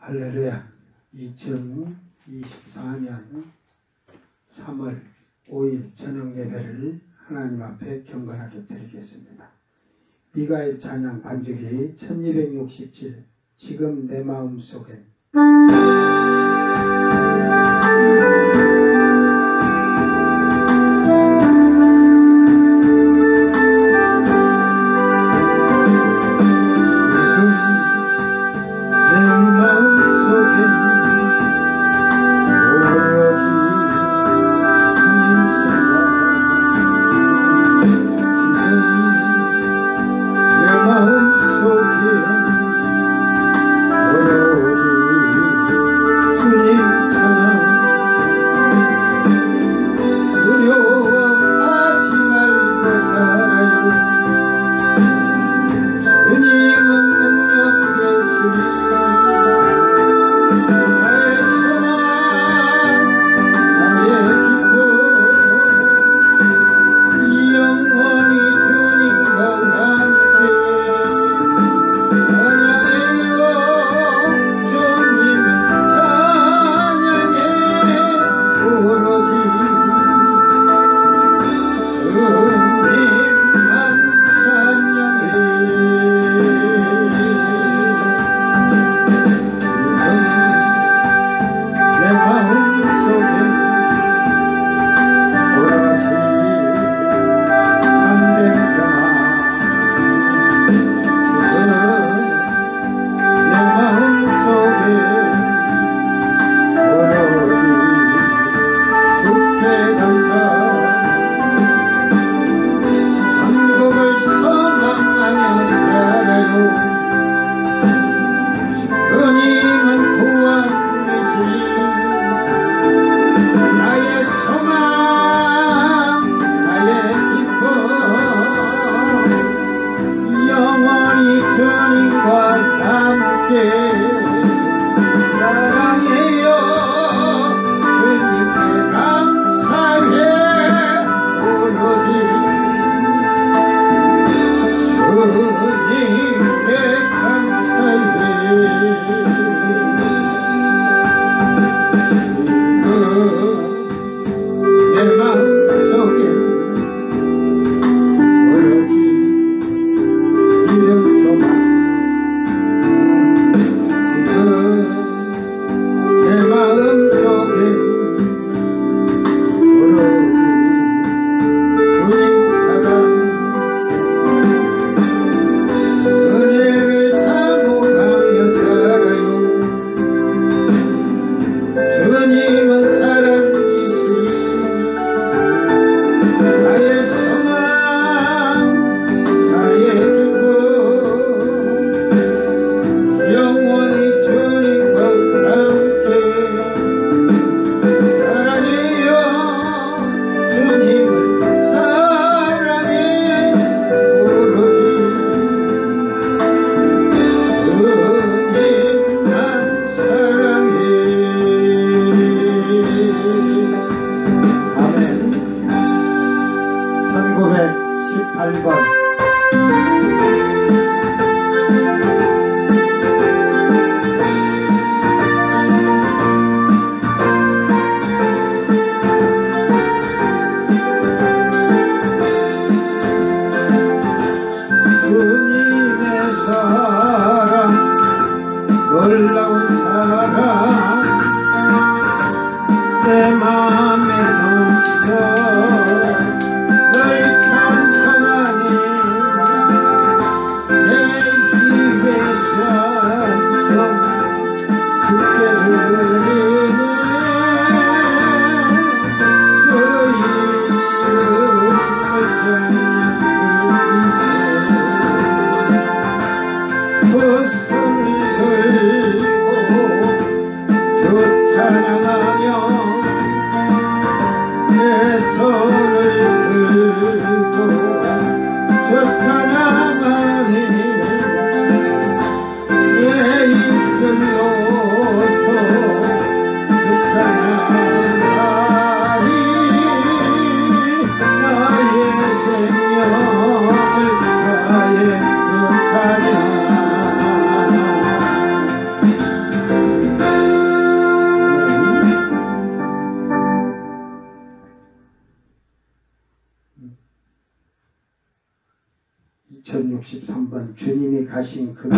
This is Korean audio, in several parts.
할렐루야. 2024년 3월 5일 저녁 예배를 하나님 앞에 경건하게 드리겠습니다. 미가의 찬양 반주기 1267 지금 내 마음속엔 놀라운 사랑 내 맘에 넘쳐 널 찬송하니 내 힘에 찬송 주께 드리네 주 이름을 전하고 있어 찬양하며 내 손 63번 주님이 가신 그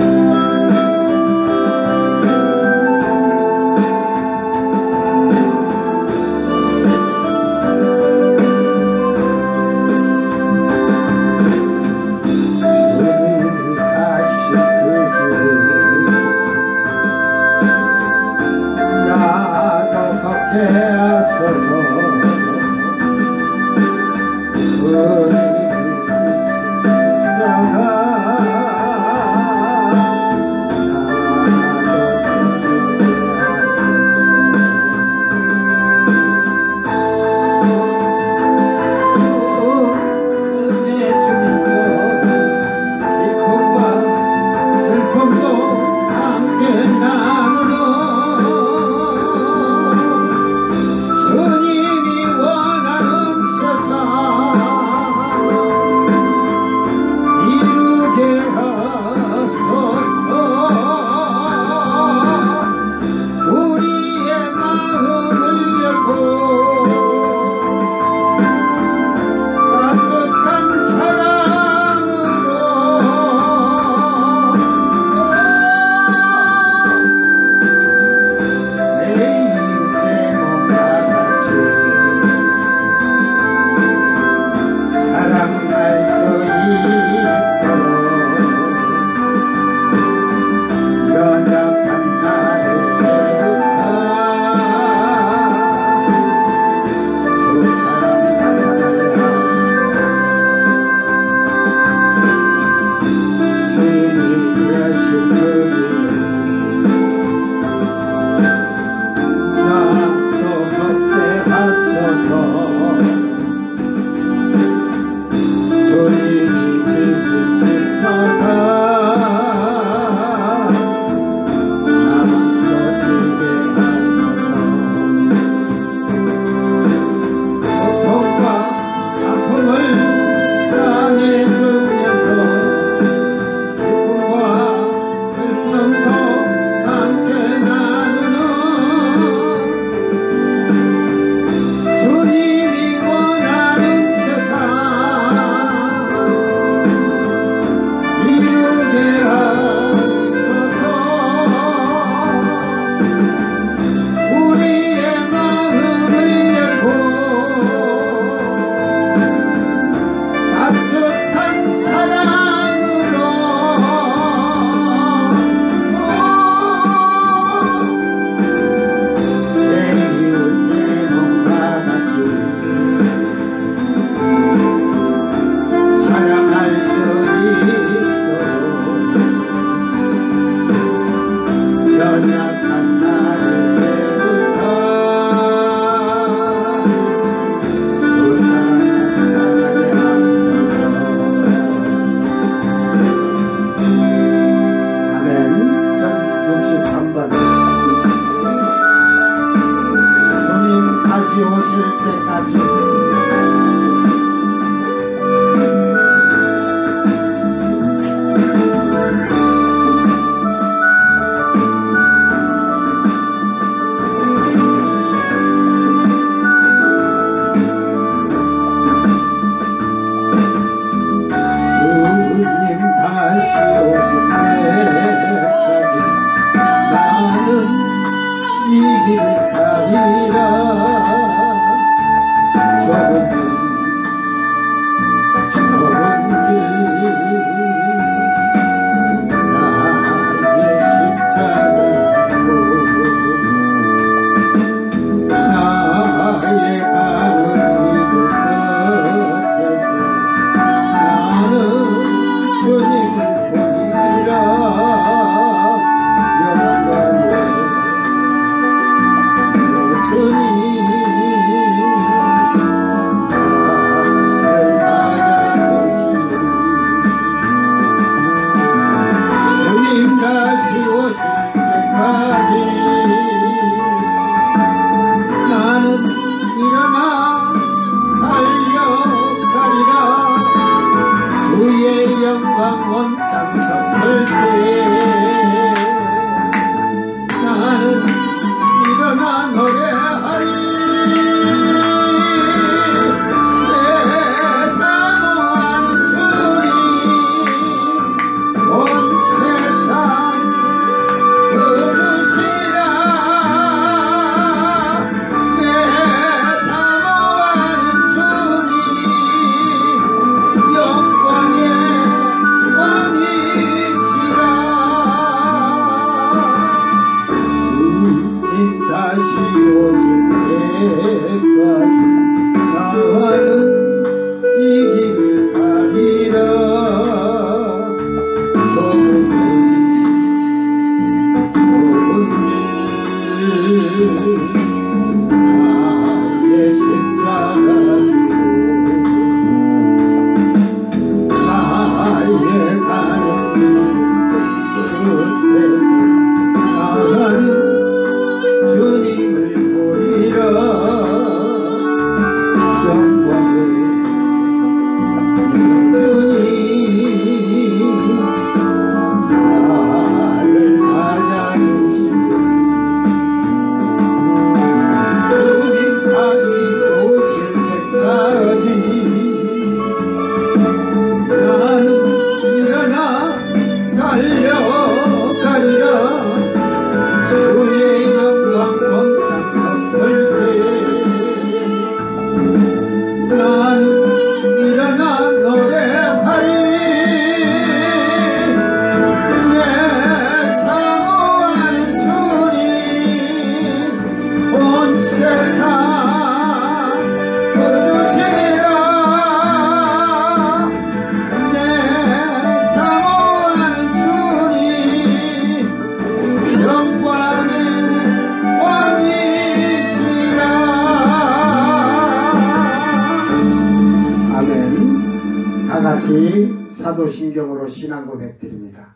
같이 사도신경으로 신앙 고백드립니다.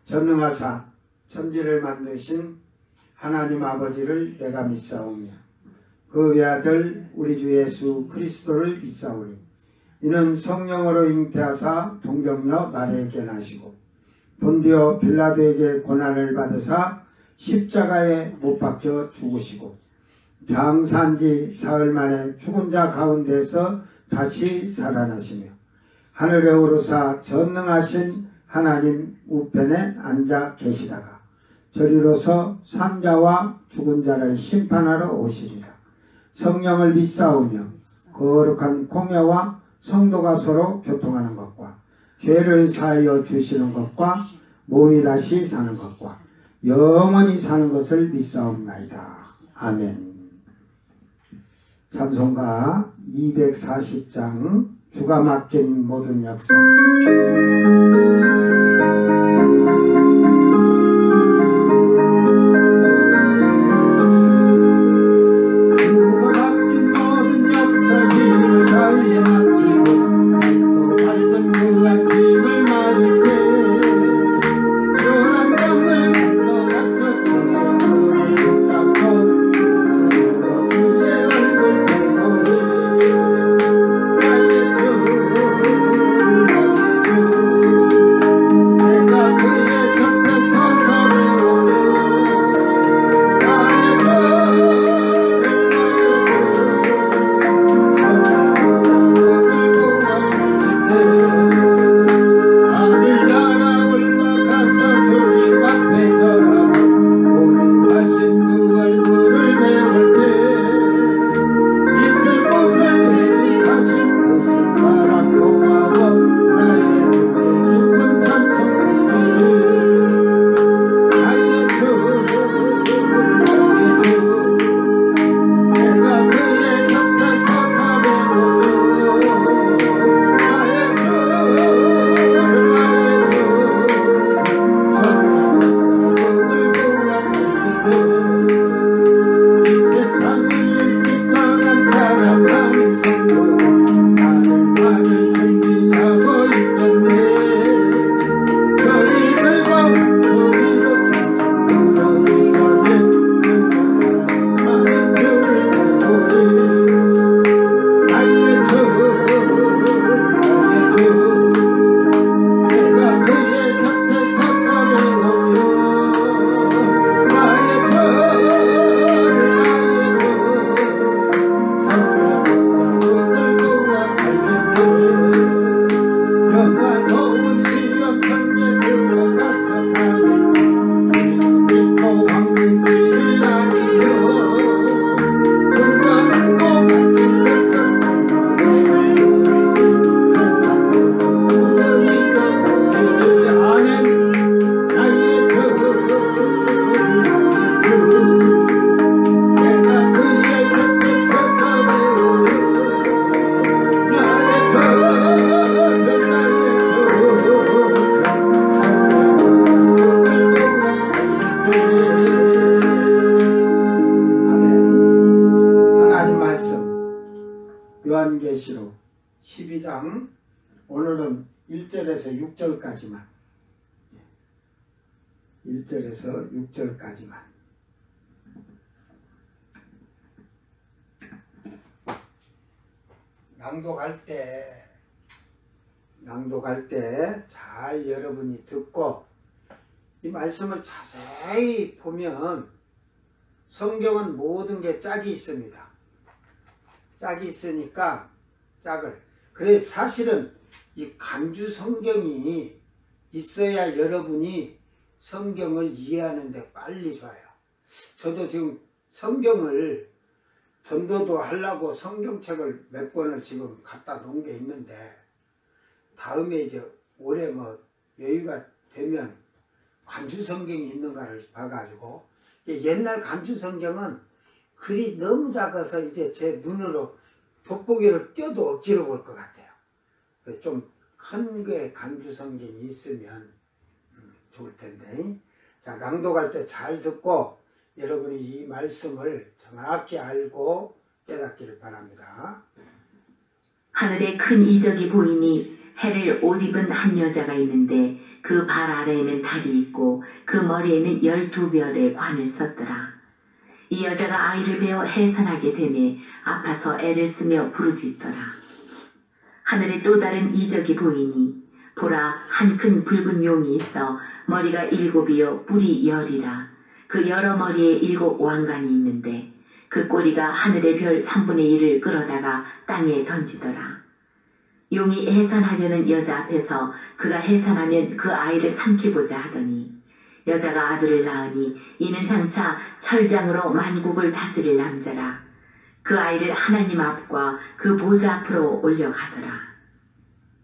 전능하사 천지를 만드신 하나님 아버지를 내가 믿사오며 그 외아들 우리 주 예수 그리스도를 믿사오니 이는 성령으로 잉태하사 동정녀 마리아에게 나시고 본디오 빌라도에게 고난을 받으사 십자가에 못 박혀 죽으시고 장사한지 사흘 만에 죽은 자 가운데서 다시 살아나시며 하늘에 오르사 전능하신 하나님 우편에 앉아 계시다가 저리로서 산자와 죽은 자를 심판하러 오시리라. 성령을 믿사오며 거룩한 공예와 성도가 서로 교통하는 것과 죄를 사하여 주시는 것과 몸이 다시 사는 것과 영원히 사는 것을 믿사옵나이다. 아멘. 찬송가 240장 주가 맡긴 모든 약속. 요한계시록 12장 오늘은 1절에서 6절까지만 1절에서 6절까지만 낭독할 때 잘 여러분이 듣고 이 말씀을 자세히 보면 성경은 모든 게 짝이 있습니다. 짝이 있으니까 그래서 사실은 이 간주 성경이 있어야 여러분이 성경을 이해하는데 빨리 좋아요. 저도 지금 성경을 전도도 하려고 성경책을 몇 권을 지금 갖다 놓은 게 있는데 다음에 이제 올해 뭐 여유가 되면 간주 성경이 있는가를 봐가지고 옛날 간주 성경은 글이 너무 작아서 이제 제 눈으로 돋보기를 껴도 억지로 볼 것 같아요. 좀 큰 게 간주 성경이 있으면 좋을 텐데. 자, 낭독할 때 잘 듣고 여러분이 이 말씀을 정확히 알고 깨닫기를 바랍니다. 하늘에 큰 이적이 보이니 해를 옷 입은 한 여자가 있는데 그 발 아래에는 달이 있고 그 머리에는 12별의 관을 썼더라. 이 여자가 아이를 베어 해산하게 되매 아파서 애를 쓰며 부르짖더라. 하늘에 또 다른 이적이 보이니 보라, 한 큰 붉은 용이 있어 머리가 7이요 뿔이 10이라. 그 여러 머리에 7 왕관이 있는데 그 꼬리가 하늘의 별 3분의 1을 끌어다가 땅에 던지더라. 용이 해산하려는 여자 앞에서 그가 해산하면 그 아이를 삼키고자 하더니 여자가 아들을 낳으니 이는 장차 철장으로 만국을 다스릴 남자라. 그 아이를 하나님 앞과 그 보좌 앞으로 올려가더라.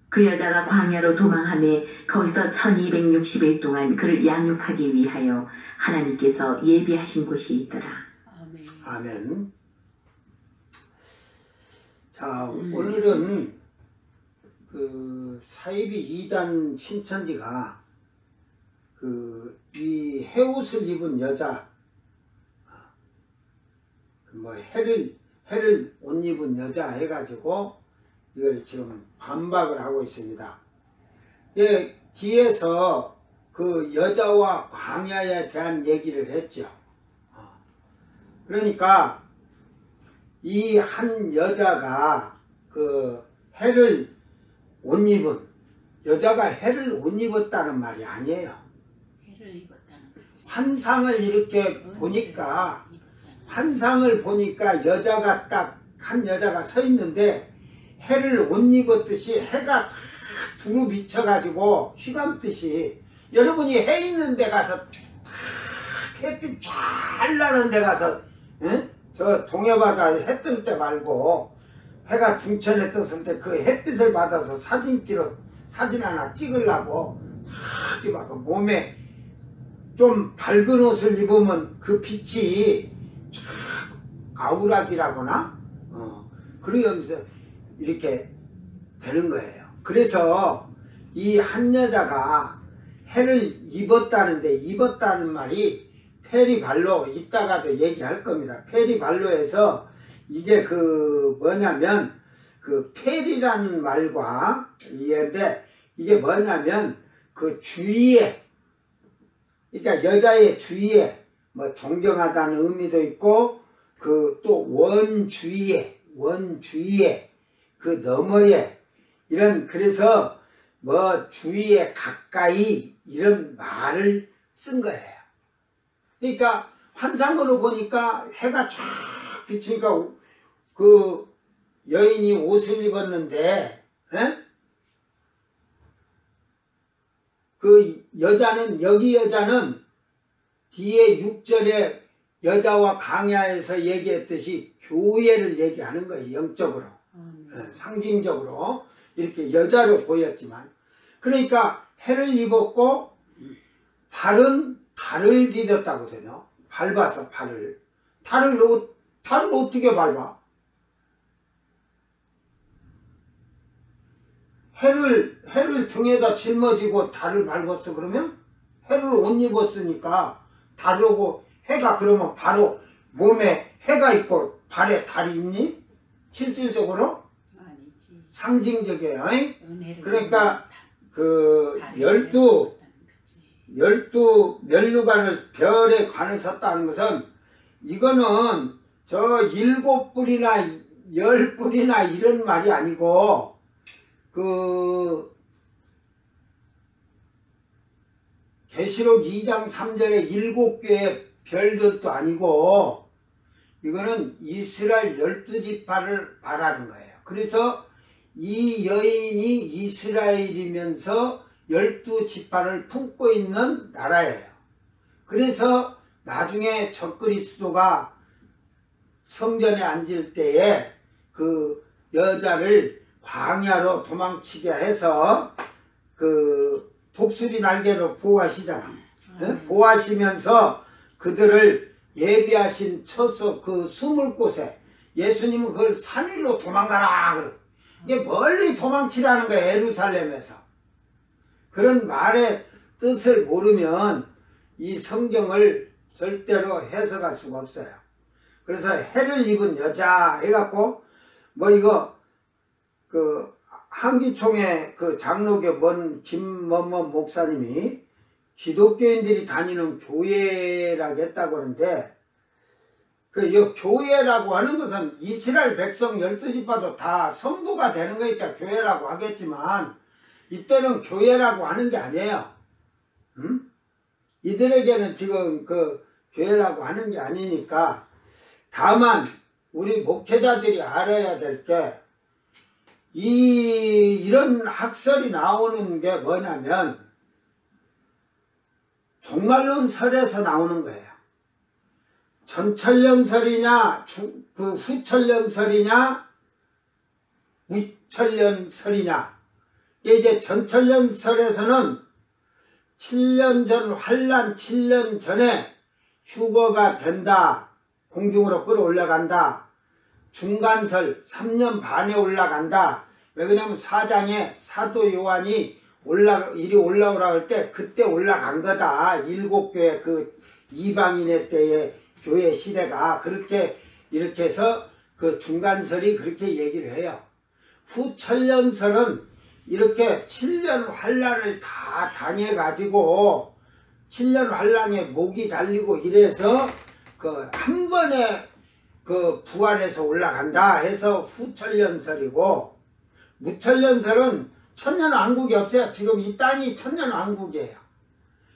그 여자가 광야로 도망하며 거기서 1260일 동안 그를 양육하기 위하여 하나님께서 예비하신 곳이 있더라. 아멘. 아멘. 자, 오늘은 그 사이비 2단 신천지가 이 헤옷을 입은 여자, 뭐 해를 옷 입은 여자 해가지고 이걸 지금 반박을 하고 있습니다. 예, 뒤에서 그 여자와 광야에 대한 얘기를 했죠. 그러니까 이 한 여자가 그 해를 옷 입은 여자가 해를 옷 입었다는 말이 아니에요. 해를 입었다는 거지. 환상을 이렇게 보니까 환상을 보니까 여자가 딱 한 여자가 서 있는데 해를 옷 입었듯이 해가 탁 두루 비쳐가지고 휘감듯이 여러분이 해 있는 데 가서 탁 햇빛 잘 나는 데 가서 저 동해바다 해 뜰 때 말고 해가 중천에 떴을 때 그 햇빛을 받아서 사진 하나 찍으려고 탁 이렇게 몸에 좀 밝은 옷을 입으면 그 빛이 쫙 아우락이라거나 그러면서 이렇게 되는 거예요. 그래서 이 한 여자가 해를 입었다는데 입었다는 말이 페리발로 이따가도 얘기할 겁니다. 페리발로에서 이게 그 뭐냐면 그 페리라는 말과 이해인데 이게 뭐냐면 그 주위에 그러니까 여자의 주위에 뭐 존경하다는 의미도 있고 그 또 원주위에 그 너머에 이런 그래서 뭐 주위에 가까이 이런 말을 쓴 거예요. 그러니까 환상으로 보니까 해가 쫙 비치니까 그 여인이 옷을 입었는데 그 여자는 여기 여자는 뒤에 6절에 여자와 광야에서 얘기했듯이 교회를 얘기하는 거예요. 영적으로 상징적으로 이렇게 여자로 보였지만 그러니까 해를 입었고 발은 달을 디뎠다거든요. 밟아서 달을 어떻게 밟아? 해를 등에다 짊어지고 달을 밟았어. 그러면 해를 옷 입었으니까 달하고 해가 그러면 바로 몸에 해가 있고 발에 달이 있니? 실질적으로? 아니지. 상징적이에요. 은혜를 그러니까 그 12 면류관을 별에 관을 섰다는 것은 이거는 저 7뿔이나 10뿔이나 이런 말이 아니고 그 계시록 2장 3절에 7개의 별들도 아니고 이거는 이스라엘 12지파를 말하는 거예요. 그래서 이 여인이 이스라엘이면서 12지파를 품고 있는 나라예요. 그래서 나중에 적그리스도가 성전에 앉을 때에 그 여자를 광야로 도망치게 해서 그 독수리 날개로 보호하시잖아. 보호하시면서 그들을 예비하신 처소 그 숨을 곳에 예수님은 그걸 산 위로 도망가라 그러. 이게 멀리 도망치라는 거예요. 예루살렘에서. 그런 말의 뜻을 모르면 이 성경을 절대로 해석할 수가 없어요. 그래서 해를 입은 여자 해갖고 뭐 이거 그 한기총의 그 장로교 김먼먼 목사님이 기독교인들이 다니는 교회라고 했다고 하는데, 이 교회라고 하는 것은 이스라엘 백성 12지파도 다 성도가 되는 거니까 교회라고 하겠지만, 이때는 교회라고 하는 게 아니에요. 이들에게는 지금 그 교회라고 하는 게 아니니까, 다만 우리 목회자들이 알아야 될 게, 이런 학설이 나오는 게 뭐냐면 종말론설에서 나오는 거예요. 전천년설이냐 후천년설이냐 무천년설이냐. 이제 전천년설에서는 7년 전 환란 7년 전에 휴거가 된다. 공중으로 끌어올라간다. 중간설 3년 반에 올라간다. 왜 그러냐면 4장에 사도 요한이 이리 올라오라 할 때 그때 올라간 거다. 7교회 그 이방인의 때의 교회 시대가 그렇게 이렇게 해서 그 중간설이 그렇게 얘기를 해요. 후천년설은 이렇게 7년 환란을 다 당해가지고 7년 환란에 목이 달리고 이래서 그 한 번에 그 부활해서 올라간다 해서 후천년설이고, 무천년설은 천년왕국이 없어요. 지금 이 땅이 천년왕국이에요.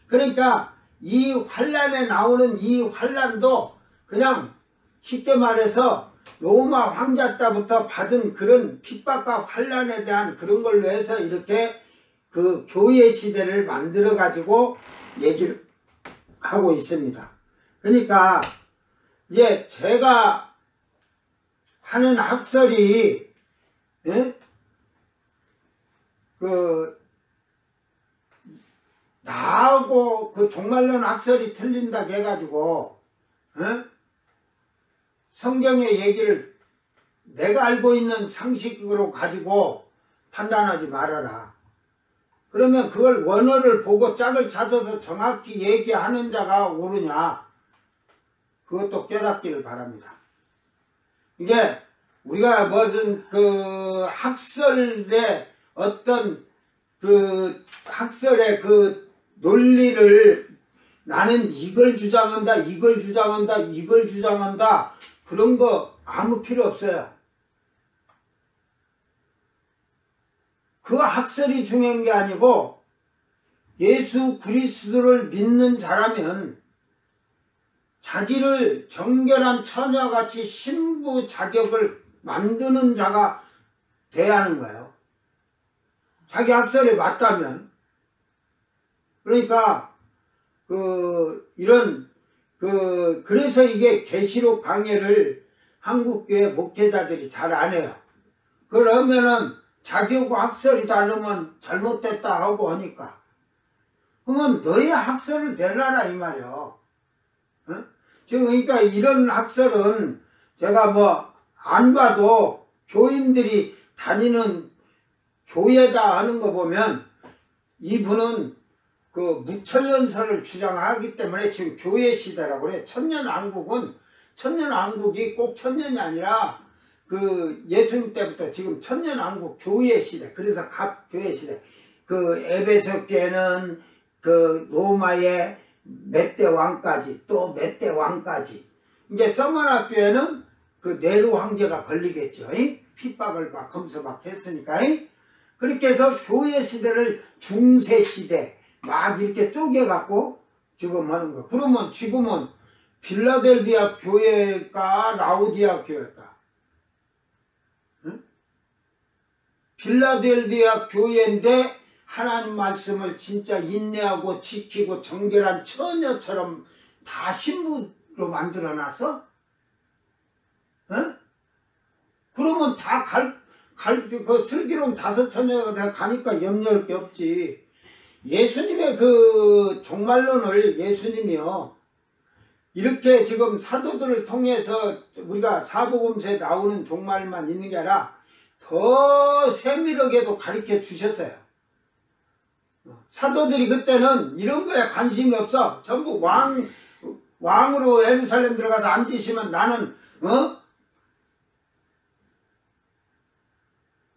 그러니까 이 환란에 나오는 이 환란도 그냥 쉽게 말해서 로마 황자 때부터 받은 그런 핍박과 환란에 대한 그런 걸로 해서 이렇게 그 교회 시대를 만들어 가지고 얘기를 하고 있습니다. 그러니까 이제 제가 하는 학설이 나하고 그 종말론 학설이 틀린다 해가지고 성경의 얘기를 내가 알고 있는 상식으로 가지고 판단하지 말아라. 그러면 그걸 원어를 보고 짝을 찾아서 정확히 얘기하는 자가 옳으냐, 그것도 깨닫기를 바랍니다. 이게 우리가 무슨 그 학설의 어떤 그 학설의 그 논리를 나는 이걸 주장한다, 이걸 주장한다, 이걸 주장한다, 그런 거 아무 필요 없어요. 그 학설이 중요한 게 아니고 예수 그리스도를 믿는 자라면 자기를 정결한 처녀같이 신부 자격을 만드는 자가 돼야 하는 거예요. 자기 학설에 맞다면. 그러니까 그래서 이게 계시록 강해를 한국교회 목회자들이 잘 안 해요. 그러면은 자기하고 학설이 다르면 잘못됐다 하고 하니까. 그러면 너의 학설을 내놔라 이 말이요. 지금 그러니까 이런 학설은 제가 뭐 안 봐도 교인들이 다니는 교회다 하는 거 보면 이분은 그 무천년설을 주장하기 때문에 지금 교회 시대라고 그래. 천년왕국이 꼭 천년이 아니라 그 예수님 때부터 지금 천년왕국 교회 시대. 그래서 각 교회 시대. 그 에베소 교회는 그 로마의 몇 대 왕까지, 또 몇 대 왕까지. 이제 서머나 교회는 그 네로 황제가 걸리겠죠. 핍박을 막 검서 막 했으니까. 그렇게 해서 교회 시대를 중세 시대 막 이렇게 쪼개갖고 지금 하는 거예요. 그러면 지금은 빌라델비아 교회가 라우디아 교회가? 빌라델비아 교회인데 하나님 말씀을 진짜 인내하고 지키고 정결한 처녀처럼 다 신부로 만들어놨어? 그러면 다 그 슬기로운 5 처녀가 가니까 염려할 게 없지. 예수님의 그 종말론을 예수님이요, 이렇게 지금 사도들을 통해서 우리가 사복음서에 나오는 종말만 있는 게 아니라 더 세밀하게도 가르쳐 주셨어요. 사도들이 그때는 이런 거에 관심이 없어. 전부 왕으로 예루살렘 들어가서 앉으시면 나는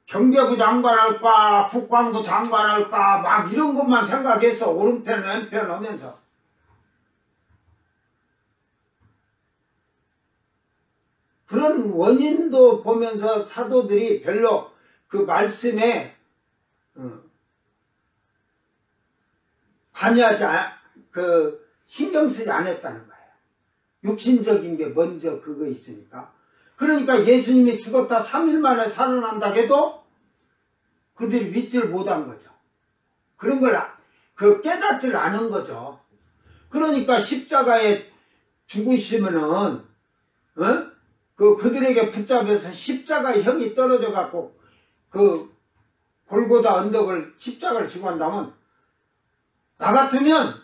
경제부 장관할까 국방부 장관할까 막 이런 것만 생각했어. 오른편 왼편 하면서. 그런 원인도 보면서 사도들이 별로 그 말씀에 관여하지 신경 쓰지 않았다는 거예요. 육신적인 게 먼저 그거 있으니까. 그러니까 예수님이 죽었다 3일 만에 살아난다 해도 그들이 믿지를 못한 거죠. 그런 걸 깨닫지를 않은 거죠. 그러니까 십자가에 죽으시면은 그들에게 붙잡혀서 십자가의 형이 떨어져 갖고 그 골고다 언덕을 십자가를 지고 한다면 나 같으면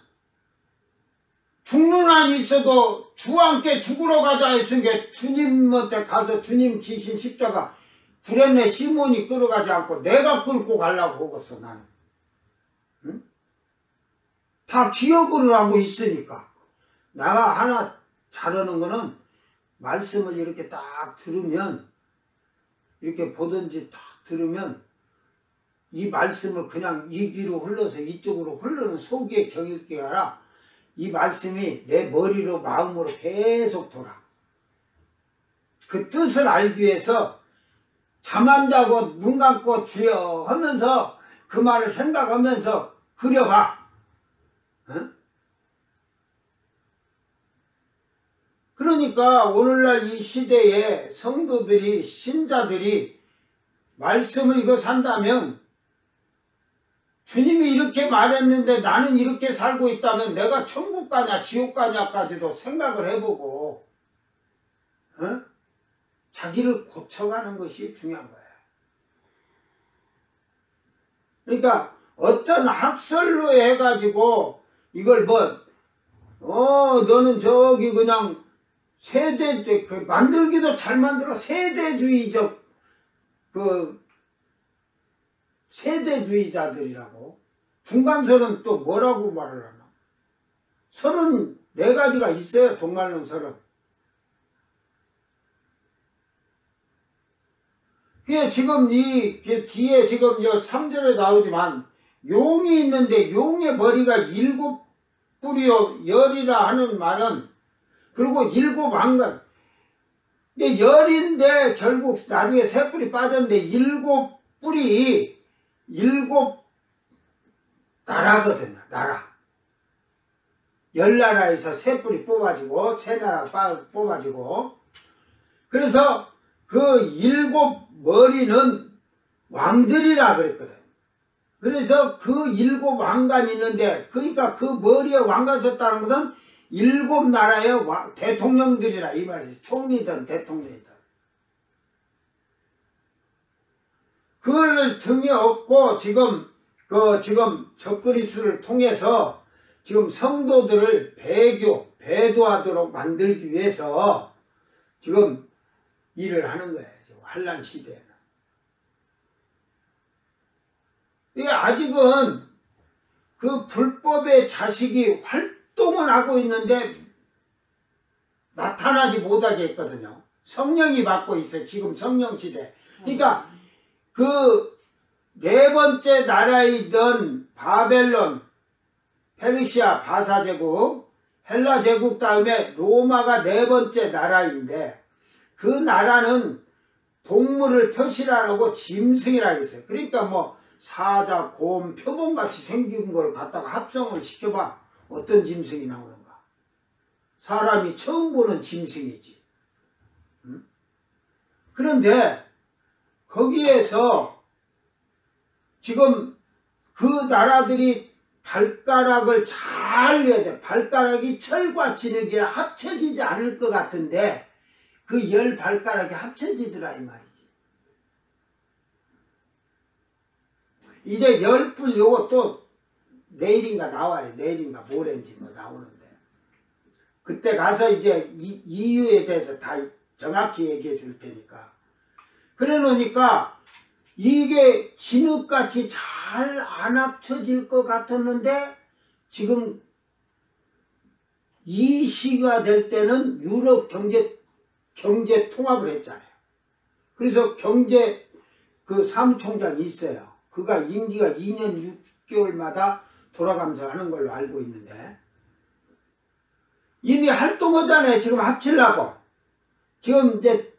죽는 한이 있어도 주와 함께 죽으러 가자 했으니까 주님한테 가서 주님 지신 십자가 구레네 시몬이 끌어가지 않고 내가 끌고 가려고 하겠어. 나는 다 기억을 하고 있으니까. 내가 하나 잘하는 거는 말씀을 이렇게 딱 들으면 이렇게 보든지 딱 들으면 이 말씀을 그냥 이 귀로 흘러서 이쪽으로 흐르는 속의 경읽기 아니라 이 말씀이 내 머리로 마음으로 계속 돌아. 그 뜻을 알기 위해서 잠 안 자고 눈 감고 주여 하면서 그 말을 생각하면서 그려봐. 그러니까 오늘날 이 시대에 성도들이 신자들이 말씀을 이거 산다면 주님이 이렇게 말했는데 나는 이렇게 살고 있다면 내가 천국 가냐 지옥 가냐까지도 생각을 해보고 자기를 고쳐가는 것이 중요한 거예요. 그러니까 어떤 학설로 해가지고 이걸 너는 저기 그냥 만들기도 잘 만들어 세대주의적 세대주의자들이라고. 중간설은 또 뭐라고 말을 하나? 34가지가 있어요. 종말론 설은. 그게 지금 뒤에 지금 3절에 나오지만 용이 있는데 용의 머리가 7뿔이요 열이라 하는 말은 그리고 7왕관 열인데 결국 나중에 3뿔이 빠졌는데 7뿔이 7 나라거든요. 나라. 10나라에서 3뿔이 뽑아지고 3나라 뽑아지고 그래서 그 7 머리는 왕들이라 그랬거든. 그래서 그 7 왕관이 있는데 그러니까 그 머리에 왕관 섰다는 것은 7 나라의 대통령들이라 이 말이지. 총리든 대통령이든. 그걸 등에 업고 지금 적그리스를 통해서 지금 성도들을 배도하도록 만들기 위해서 지금 일을 하는 거예요. 환란 시대에는. 이게 아직은 그 불법의 자식이 활동을 하고 있는데 나타나지 못하게 했거든요. 성령이 맡고 있어요. 지금 성령 시대. 그러니까 그 4번째 나라이던 바벨론, 페르시아, 바사 제국, 헬라 제국 다음에 로마가 4번째 나라인데 그 나라는 동물을 표시하라고 짐승이라고 했어요. 그러니까 사자, 곰, 표범같이 생긴 걸 갖다가 합성을 시켜봐. 어떤 짐승이 나오는가. 사람이 처음 보는 짐승이지. 그런데 거기에서 지금 그 나라들이 발가락을 잘 해야 돼. 발가락이 철과 진흙이라 합쳐지지 않을 것 같은데 그 10발가락이 합쳐지더라 이 말이지. 이제 10뿔 요것도 내일인가 나와요. 내일인가 모레인지 나오는데 그때 가서 이제 이유에 대해서 다 정확히 얘기해 줄 테니까. 그래 놓으니까 이게 진흙같이 잘 안 합쳐질 것 같았는데 지금 이 시가 될 때는 유럽 경제 통합을 했잖아요. 그래서 경제 그 사무총장이 있어요. 그가 임기가 2년 6개월마다 돌아가면서 하는 걸로 알고 있는데 이미 활동하잖아요. 지금 합치려고. 지금 이제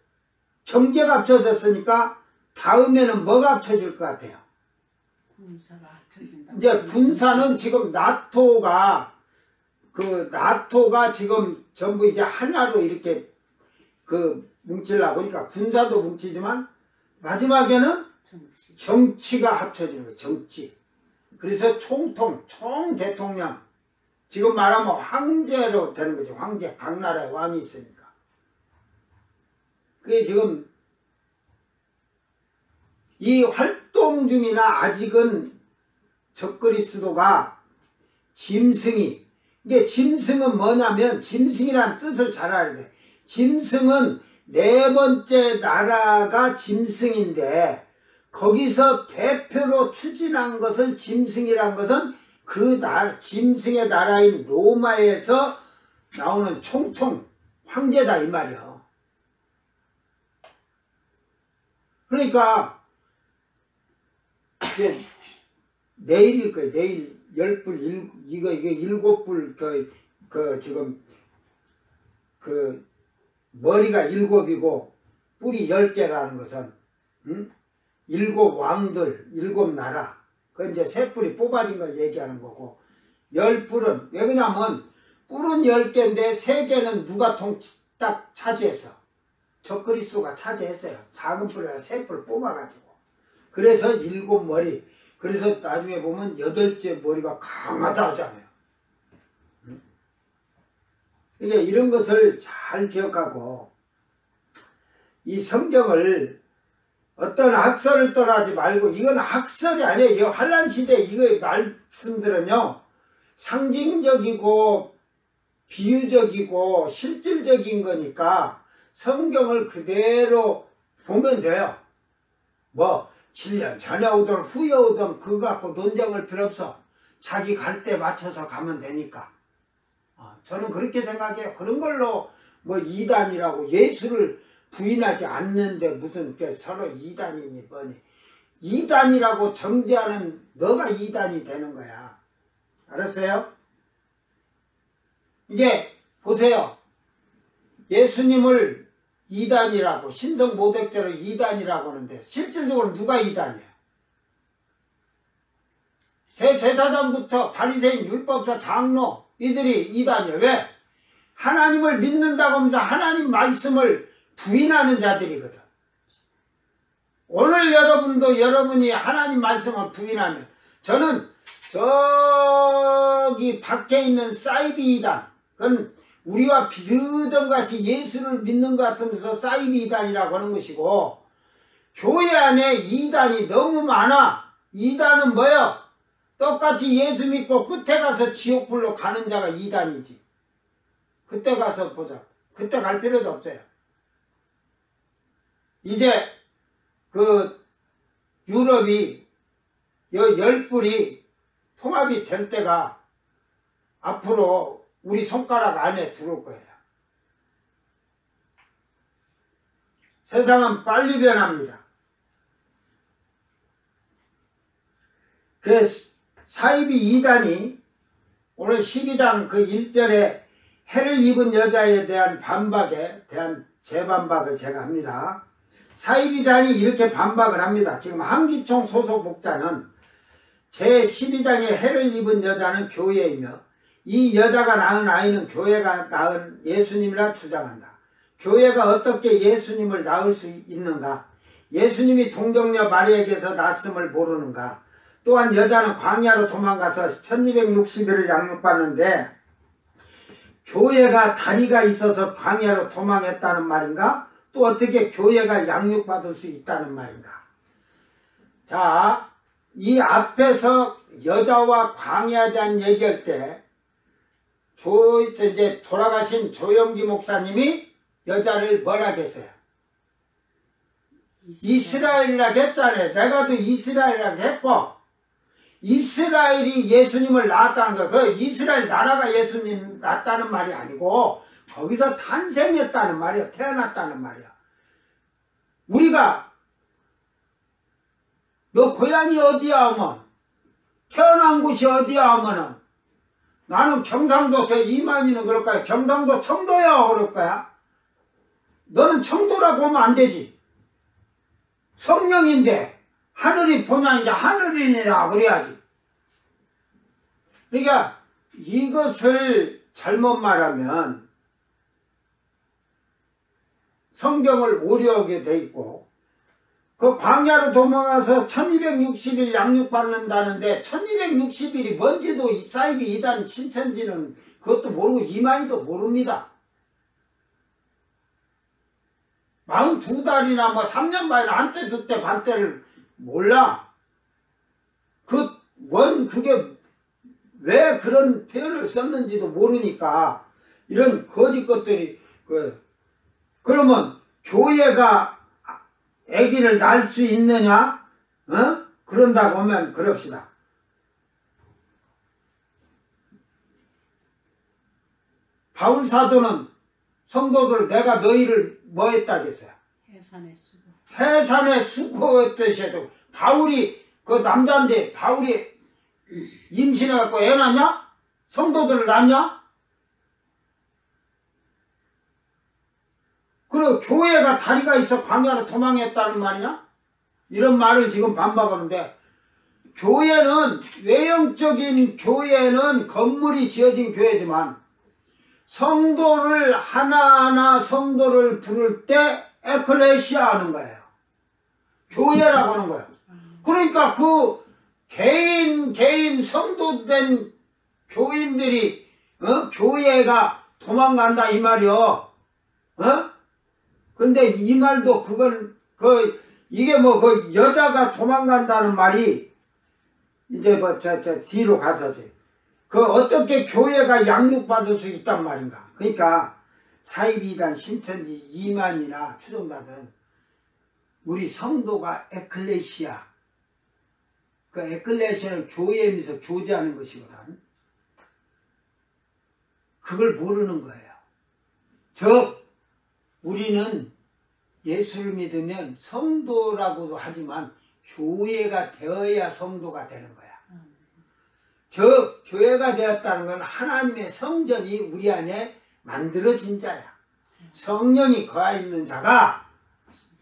경제가 합쳐졌으니까 다음에는 뭐가 합쳐질 것 같아요? 군사가 합쳐진다. 이제 군사는 지금 나토가 지금 전부 이제 하나로 이렇게 뭉치려고 그러니까 군사도 뭉치지만 마지막에는 정치. 정치가 합쳐지는 거예요. 정치. 그래서 총대통령. 지금 말하면 황제로 되는 거죠. 황제. 각 나라에 왕이 있으니까. 그게 지금 이 활동 중이나 아직은 적그리스도가 짐승이 이게 짐승은 뭐냐면 짐승이란 뜻을 잘 알아야 돼. 짐승은 네 번째 나라가 짐승인데 거기서 대표로 추진한 것을 짐승이란 것은 짐승의 나라인 로마에서 나오는 총통 황제다 이 말이야. 그러니까 이제 내일일 거예요. 내일 10불 이거 7불 지금 머리가 7이고 뿔이 10개라는 것은 7 왕들 7 나라 그 이제 세 뿔이 뽑아진 걸 얘기하는 거고 10뿔은 왜 그러냐면 뿔은 10개인데 3개는 누가 딱 차지했어. 적그리스도가 차지했어요. 작은 뿔에서 3뿔 뽑아가지고 그래서 7머리 그래서 나중에 보면 8째 머리가 강하다 하잖아요. 그러니까 이런 것을 잘 기억하고 이 성경을 어떤 학설을 떠나지 말고 이건 학설이 아니에요. 이 환란시대 이거의 말씀들은요 상징적이고 비유적이고 실질적인 거니까 성경을 그대로 보면 돼요. 뭐 7년 전에 오든 후에 오든 그거 갖고 논쟁할 필요 없어. 자기 갈 때 맞춰서 가면 되니까. 저는 그렇게 생각해요. 그런 걸로 뭐 이단이라고 예수를 부인하지 않는데 무슨 서로 이단이니 뭐니. 이단이라고 정죄하는 너가 이단이 되는 거야. 알았어요? 이게 보세요. 예수님을 이단이라고 신성모독죄로 이단이라고 하는데 실질적으로 누가 이단이에요? 대제사장부터 바리새인 율법사 장로 이들이 이단이에요. 왜? 하나님을 믿는다고 하면서 하나님 말씀을 부인하는 자들이거든. 오늘 여러분이 하나님 말씀을 부인하면 저는 저기 밖에 있는 사이비 이단 그건 우리와 비슷한 같이 예수를 믿는 것 같으면서 사이비 이단이라고 하는 것이고 교회 안에 이단이 너무 많아. 이단은 뭐예요? 똑같이 예수 믿고 끝에 가서 지옥불로 가는 자가 이단이지. 그때 가서 보자. 그때 갈 필요도 없어요. 이제 유럽이 10불이 통합이 될 때가 앞으로 우리 손가락 안에 들어올 거예요. 세상은 빨리 변합니다. 그 사이비 2단이 오늘 12장 1절에 해를 입은 여자에 대한 반박에 대한 재반박을 제가 합니다. 사이비단이 이렇게 반박을 합니다. 지금 한기총 소속 목자는 제12장에 해를 입은 여자는 교회이며 이 여자가 낳은 아이는 교회가 낳은 예수님이라 주장한다. 교회가 어떻게 예수님을 낳을 수 있는가? 예수님이 동정녀 마리아에게서 낳았음을 모르는가? 또한 여자는 광야로 도망가서 1260일을 양육받는데 교회가 다리가 있어서 광야로 도망했다는 말인가? 또 어떻게 교회가 양육받을 수 있다는 말인가? 자, 이 앞에서 여자와 광야에 대한 얘기할 때 이제 돌아가신 조영기 목사님이 여자를 뭐라 했어요? 이스라엘이라고 했잖아요. 내가도 이스라엘이라고 했고 이스라엘이 예수님을 낳았다는 거, 그 이스라엘 나라가 예수님 낳았다는 말이 아니고 거기서 탄생했다는 말이야. 태어났다는 말이야. 우리가 너 고향이 어디야 하면, 태어난 곳이 어디야 하면은, 나는 경상도 저 이만희는 그럴 거야. 경상도 청도야 그럴 거야. 너는 청도라고 하면 안 되지. 성령인데 하늘이 본향인데 하늘인이라 그래야지. 그러니까 이것을 잘못 말하면 성경을 오류하게 돼 있고, 그 광야로 도망가서 1260일 양육받는다는데 1260일이 뭔지도 사이비 이단 신천지는 그것도 모르고 이만희도 모릅니다. 42달이나 뭐 3년 반이나 한때 두때 반때를 몰라. 그게 왜 그런 표현을 썼는지도 모르니까 이런 거짓 것들이 그러면 교회가 아기를 낳을 수 있느냐? 그런다고 하면 그럽시다. 바울 사도는 성도들 내가 너희를 뭐 했다겠어요? 해산의 수고. 해산의 수고했듯이 해도 바울이 그 남자인데 바울이 임신해갖고 애 낳냐? 성도들을 낳냐? 그리고 교회가 다리가 있어 광야로 도망했다는 말이냐? 이런 말을 지금 반박하는데, 교회는 외형적인 교회는 건물이 지어진 교회지만 성도를 하나하나 성도를 부를 때 에클레시아 하는 거예요. 교회라고 하는 거예요. 그러니까 그 개인 성도된 교인들이 교회가 도망간다 이 말이요. 근데 이 말도 이게 뭐 그 여자가 도망간다는 말이 이제 뭐 뒤로 가서지. 어떻게 교회가 양육받을 수 있단 말인가. 그러니까 사이비단 신천지 이만이나 추종자들은 우리 성도가 에클레시아. 그 에클레시아는 교회에서 교제하는 것이거든. 그걸 모르는 거예요. 우리는 예수를 믿으면 성도라고도 하지만 교회가 되어야 성도가 되는 거야. 교회가 되었다는 건 하나님의 성전이 우리 안에 만들어진 자야. 성령이 거하 있는 자가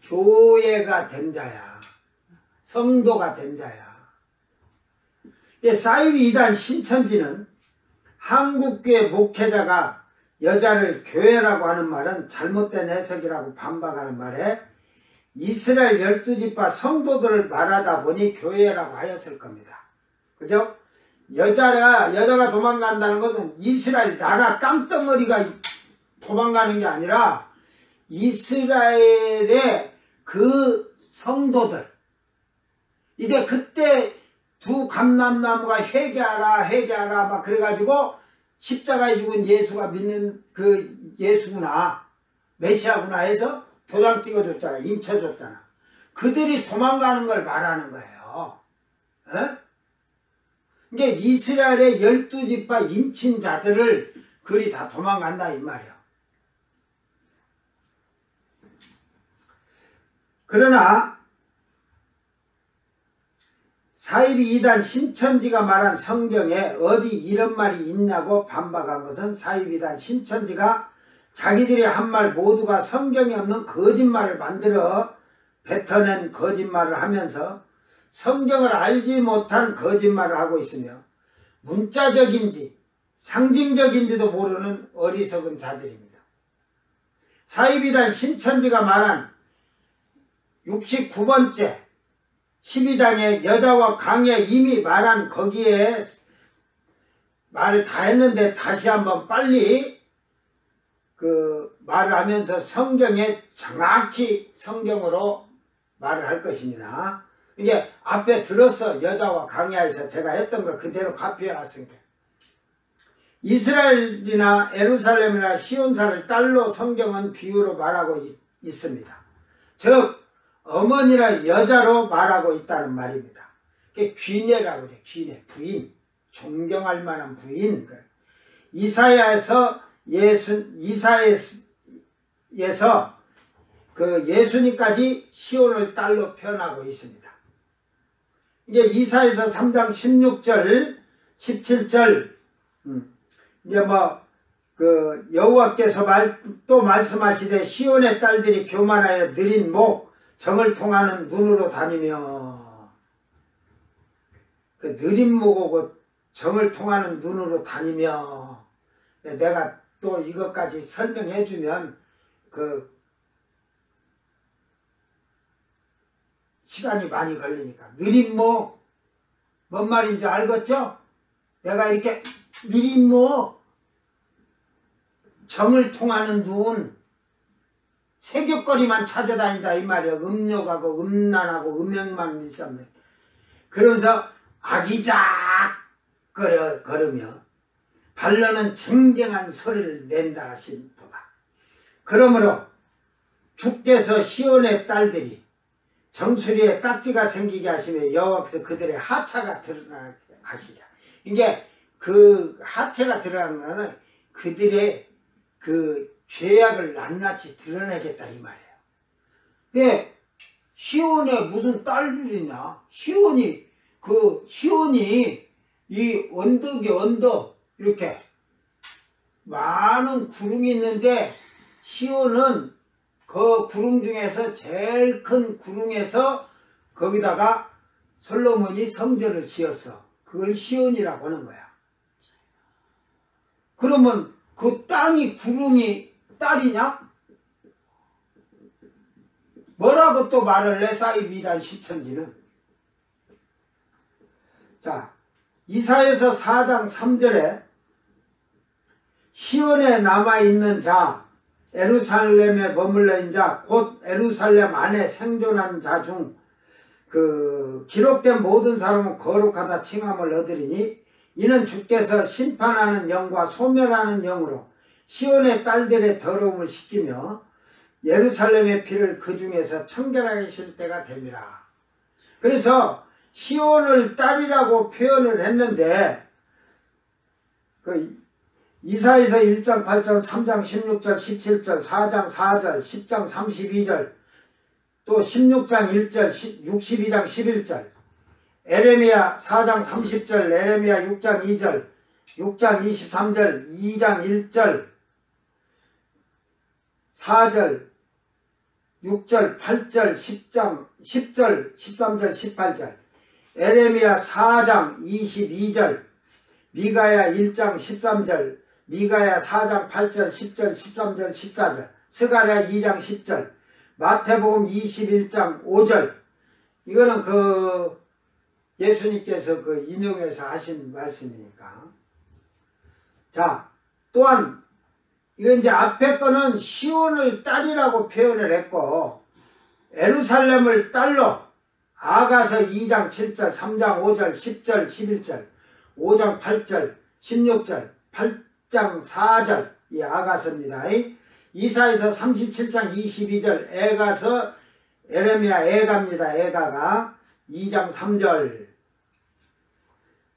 교회가 된 자야. 성도가 된 자야. 사이비 이단 신천지는 한국교회 목회자가 여자를 교회라고 하는 말은 잘못된 해석이라고 반박하는 말에 이스라엘 12지파 성도들을 말하다 보니 교회라고 하였을 겁니다. 그죠? 여자가 도망간다는 것은 이스라엘 나라 땅덩어리가 도망가는 게 아니라 이스라엘의 그 성도들. 이제 그때 두 감람나무가 회개하라 막 그래가지고 십자가에 죽은 예수가 믿는 그 예수구나, 메시아구나 해서 도장 찍어줬잖아, 인쳐줬잖아. 그들이 도망가는 걸 말하는 거예요. 이게 이스라엘의 12지파 인친 자들을 그리 다 도망간다 이 말이야. 그러나 사이비 이단 신천지가 말한 성경에 어디 이런 말이 있냐고 반박한 것은 사이비 이단 신천지가 자기들이 한 말 모두가 성경에 없는 거짓말을 만들어 뱉어낸 거짓말을 하면서 성경을 알지 못한 거짓말을 하고 있으며 문자적인지 상징적인지도 모르는 어리석은 자들입니다. 사이비 이단 신천지가 말한 69번째 12장에 여자와 강에 이미 말한 거기에 말을 다 했는데 다시 한번 빨리 그 말을 하면서 성경에 정확히 성경으로 말을 할 것입니다. 이게 앞에 들어서 여자와 강야에서 제가 했던 거 그대로 카피해 왔으니까 이스라엘이나 예루살렘이나 시온산을 딸로 성경은 비유로 말하고 있습니다. 즉 어머니나 여자로 말하고 있다는 말입니다. 그게 귀내라고 해요. 귀내, 부인, 존경할 만한 부인. 이사야에서 그 예수님까지 시온을 딸로 표현하고 있습니다. 이게 이사야서 3장 16절 17절 이제 그 여호와께서 또 말씀하시되 시온의 딸들이 교만하여 느린 목 정을 통하는 눈으로 다니며 그 느린 목하고 정을 통하는 눈으로 다니며 내가 또 이것까지 설명해 주면 그 시간이 많이 걸리니까 느린 목 뭔 말인지 알겠죠? 내가 이렇게 느린 목 정을 통하는 눈 세귑거리만 찾아다닌다 이 말이야. 음욕하고 음란하고 음행만 밀삼네. 그러면서 아기작 걸으며 발로는 쟁쟁한 소리를 낸다 하신 도다. 그러므로 주께서 시온의 딸들이 정수리에 딱지가 생기게 하시며 여호와께서 그들의 하차가 드러나게 하시랴. 이게 그 하체가 드러나는 거는 그들의 그 죄악을 낱낱이 드러내겠다 이 말이에요. 왜 시온에 무슨 딸들이냐? 시온이 이 언덕이 언덕 이렇게 많은 구릉이 있는데 시온은 그 구릉 중에서 제일 큰 구릉에서 거기다가 솔로몬이 성전을 지었어. 그걸 시온이라고 하는 거야. 그러면 그 땅이 구릉이 딸이냐? 뭐라고 또 말을 해 사이비란 시천지는. 자, 이사야서 4장 3절에 시온에 남아있는 자 예루살렘에 머물러 있는 자 곧 예루살렘 안에 생존한 자 중 그 기록된 모든 사람은 거룩하다 칭함을 얻으리니 이는 주께서 심판하는 영과 소멸하는 영으로 시온의 딸들의 더러움을 씻기며 예루살렘의 피를 그 중에서 청결하게 실 때가 됨이라. 그래서 시온을 딸이라고 표현을 했는데 그 이사야서 1장 8절 3장 16절 17절 4장 4절 10장 32절 또 16장 1절 62장 11절 에레미야 4장 30절 에레미야 6장 2절 6장 23절 2장 1절 4절 6절 8절 10장 10절 13절 18절 에레미야 4장 22절 미가야 1장 13절 미가야 4장 8절 10절 13절 14절 스가랴 2장 10절 마태복음 21장 5절 이거는 그 예수님께서 그 인용해서 하신 말씀이니까. 자, 또한 이건 이제 앞에 거는 시온을 딸이라고 표현을 했고 예루살렘을 딸로 아가서 2장 7절 3장 5절 10절 11절 5장 8절 16절 8장 4절 이 아가서입니다. 이사야서 37장 22절 애가서 에레미야 애가입니다. 애가가 2장 3절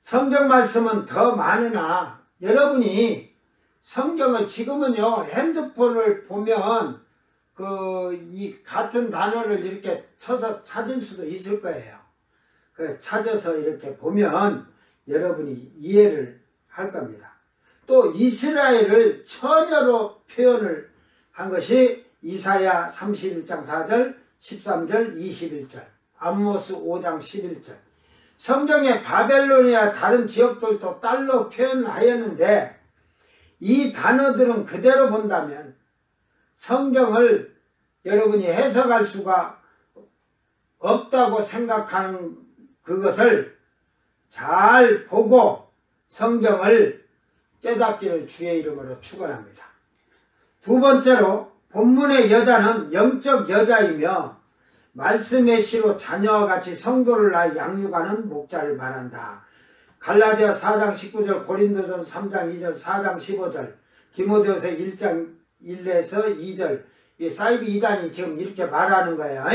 성경 말씀은 더 많으나 여러분이 성경을 지금은요 핸드폰을 보면 이 같은 단어를 이렇게 쳐서 찾을 수도 있을 거예요. 찾아서 이렇게 보면 여러분이 이해를 할 겁니다. 또 이스라엘을 처녀로 표현을 한 것이 이사야 31장 4절 13절 21절 아모스 5장 11절 성경에 바벨론이나 다른 지역들도 딸로 표현하였는데 이 단어들은 그대로 본다면 성경을 여러분이 해석할 수가 없다고 생각하는 그것을 잘 보고 성경을 깨닫기를 주의 이름으로 축원합니다. 두 번째로 본문의 여자는 영적 여자이며 말씀의 시로 자녀와 같이 성도를 낳아 양육하는 목자를 말한다. 갈라디아 4장 19절 고린도전서 3장 2절 4장 15절 디모데후서 1장 1에서 2절 이 사이비 이단이 지금 이렇게 말하는 거예요.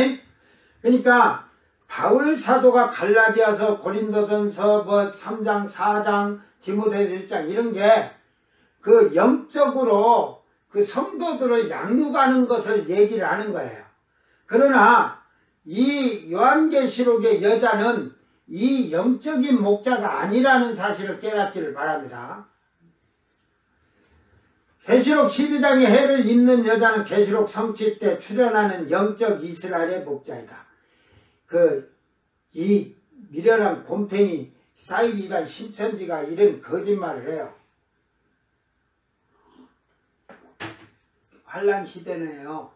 그러니까 바울 사도가 갈라디아서 고린도전서 3장 4장 디모데후서 1장 이런 게 그 영적으로 그 성도들을 양육하는 것을 얘기를 하는 거예요. 그러나 이 요한계시록의 여자는 이 영적인 목자가 아니라는 사실을 깨닫기를 바랍니다. 계시록 12장의 해를 입는 여자는 계시록 성취 때 출현하는 영적 이스라엘의 목자이다. 이 미련한 곰탱이 사이비란 신천지가 이런 거짓말을 해요. 환란 시대네요.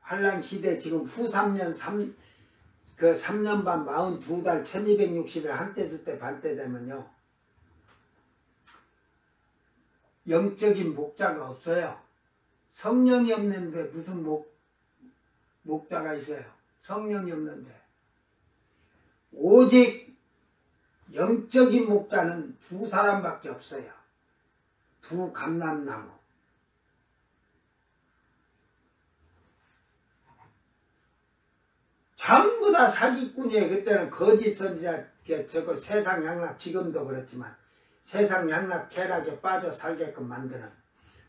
환란 시대 지금 후 3년 3년 반 42달 1260일 한때 두때 반때 되면요. 영적인 목자가 없어요. 성령이 없는데 무슨 목자가 있어요. 성령이 없는데. 오직 영적인 목자는 두 사람밖에 없어요. 두 감람나무. 전부 다 사기꾼이에요. 그때는 거짓 선지자, 저거 세상 양락, 지금도 그렇지만 세상 양락 쾌락에 빠져 살게끔 만드는,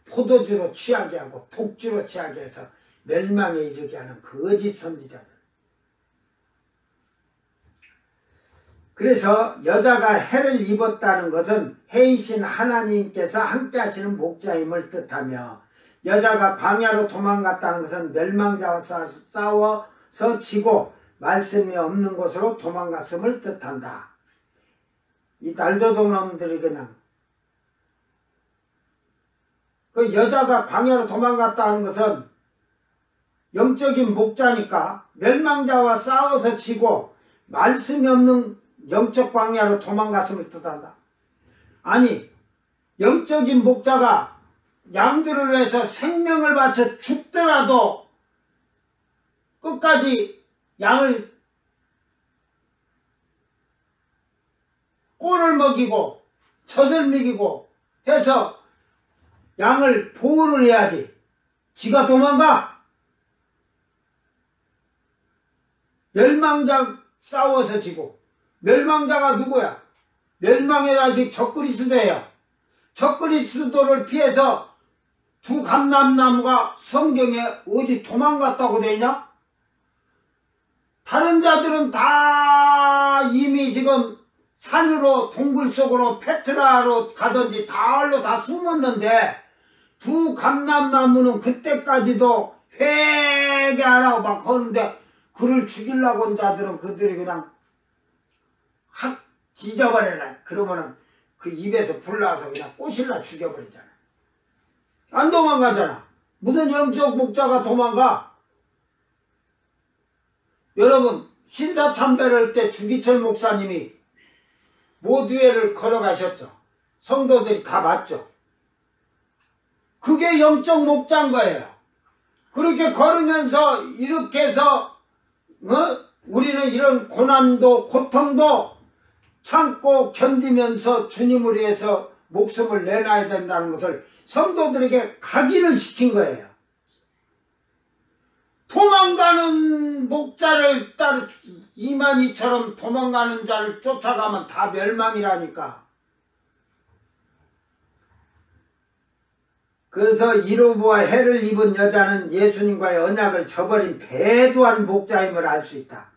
포도주로 취하게 하고 독주로 취하게 해서 멸망에 이르게 하는 거짓 선지자들. 그래서 여자가 해를 입었다는 것은 해이신 하나님께서 함께 하시는 목자임을 뜻하며, 여자가 광야로 도망갔다는 것은 멸망자와 싸워서 지고 말씀이 없는 곳으로 도망갔음을 뜻한다. 이 날도동 놈들이 그냥 그 여자가 광야로 도망갔다는 것은 영적인 목자니까 멸망자와 싸워서 지고 말씀이 없는 영적 광야로 도망갔음을 뜻한다. 아니, 영적인 목자가 양들을 위해서 생명을 바쳐 죽더라도 끝까지 양을 꼴을 먹이고 젖을 먹이고 해서 양을 보호를 해야지. 지가 도망가? 멸망자 싸워서 지고. 멸망자가 누구야? 멸망의 자식 적그리스도예요. 적그리스도를 피해서 두 감람나무가 성경에 어디 도망갔다고 돼 있냐? 다른 자들은 다 이미 지금 산으로 동굴 속으로 페트라로 가든지 다을로 다 숨었는데, 두 감람나무는 그때까지도 회개하라고 막 하는데, 그를 죽이려고 온 자들은 그들이 그냥 확 뒤져버려라. 그러면은 그 입에서 불 나와서 그냥 꼬실라 죽여버리잖아. 안 도망가잖아. 무슨 영적 목자가 도망가? 여러분, 신사참배를 때 주기철 목사님이 모두회를 걸어가셨죠. 성도들이 다 봤죠. 그게 영적 목자인 거예요. 그렇게 걸으면서 이렇게 해서 우리는 이런 고난도 고통도 참고 견디면서 주님을 위해서 목숨을 내놔야 된다는 것을 성도들에게 각인을 시킨 거예요. 도망가는 목자를 따르 이만희처럼 도망가는 자를 쫓아가면 다 멸망이라니까. 그래서 이로보아 해를 입은 여자는 예수님과의 언약을 저버린 배도한 목자임을 알 수 있다.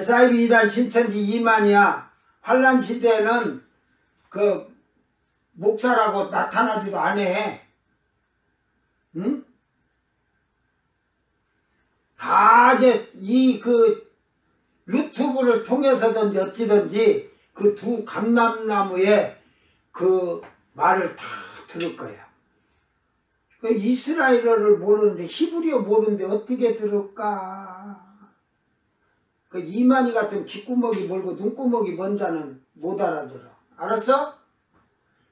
사이비 이단 신천지 이만희야 환란 시대에는 그 목사라고 나타나지도 않아. 응? 다 이제 유튜브를 통해서든지 어찌든지 그 두 감람나무의 그 말을 다 들을 거야. 그 이스라엘어를 모르는데, 히브리어 모르는데 어떻게 들을까? 그 이만희 같은 귓구멍이 멀고 눈구멍이 먼 자는 못 알아들어. 알았어?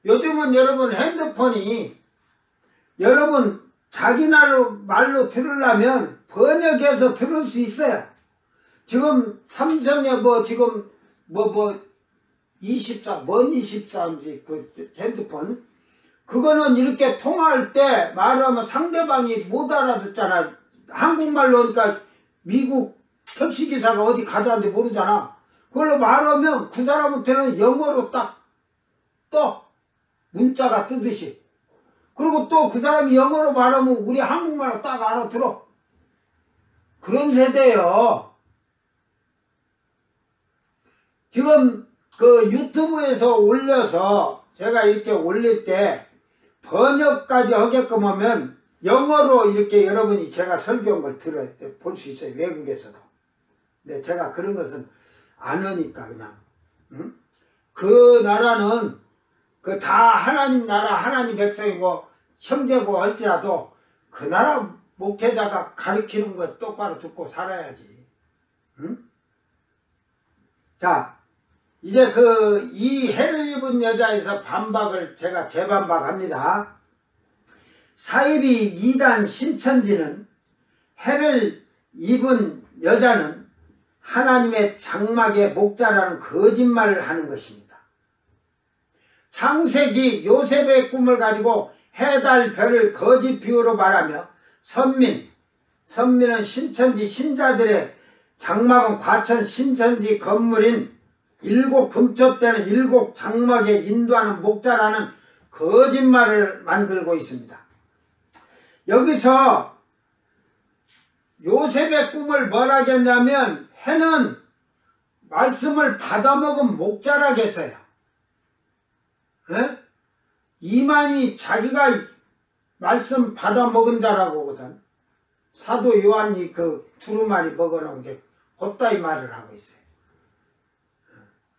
요즘은 여러분 핸드폰이 여러분 자기 말로 들으려면 번역해서 들을 수 있어요. 지금 삼성에 지금 24인지 그 핸드폰, 그거는 이렇게 통화할 때 말하면 상대방이 못 알아듣잖아. 한국말로 하니까 미국 택시기사가 어디 가자는데 모르잖아. 그걸로 말하면 그 사람한테는 영어로 딱 떠. 문자가 뜨듯이. 그리고 또 그 사람이 영어로 말하면 우리 한국말로 딱 알아들어. 그런 세대예요. 지금 그 유튜브에서 올려서 제가 이렇게 올릴 때 번역까지 하게끔 하면 영어로 이렇게 여러분이 제가 설교한 걸 들어야 돼. 볼 수 있어요. 외국에서도. 근데 제가 그런 것은 안 하니까 그냥. 응? 그 나라는 그 다 하나님 나라 하나님 백성이고 형제고 할지라도 그 나라 목회자가 가르치는 것 똑바로 듣고 살아야지. 응? 자, 이제 이 해를 입은 여자에서 반박을 제가 재반박합니다. 사이비 2단 신천지는 해를 입은 여자는 하나님의 장막의 목자라는 거짓말을 하는 것입니다. 창세기 요셉의 꿈을 가지고 해, 달, 별을 거짓 비유로 말하며 선민은 신천지 신자들의 장막은 과천 신천지 건물인 7 금초대는 7 장막에 인도하는 목자라는 거짓말을 만들고 있습니다. 여기서 요셉의 꿈을 뭐라 하겠냐면 해는 말씀을 받아먹은 목자라겠어요. 에? 이만희 자기가 말씀 받아먹은 자라고 하거든. 사도 요한이 그 두루마리 먹어놓은 게 곧다이 말을 하고 있어요.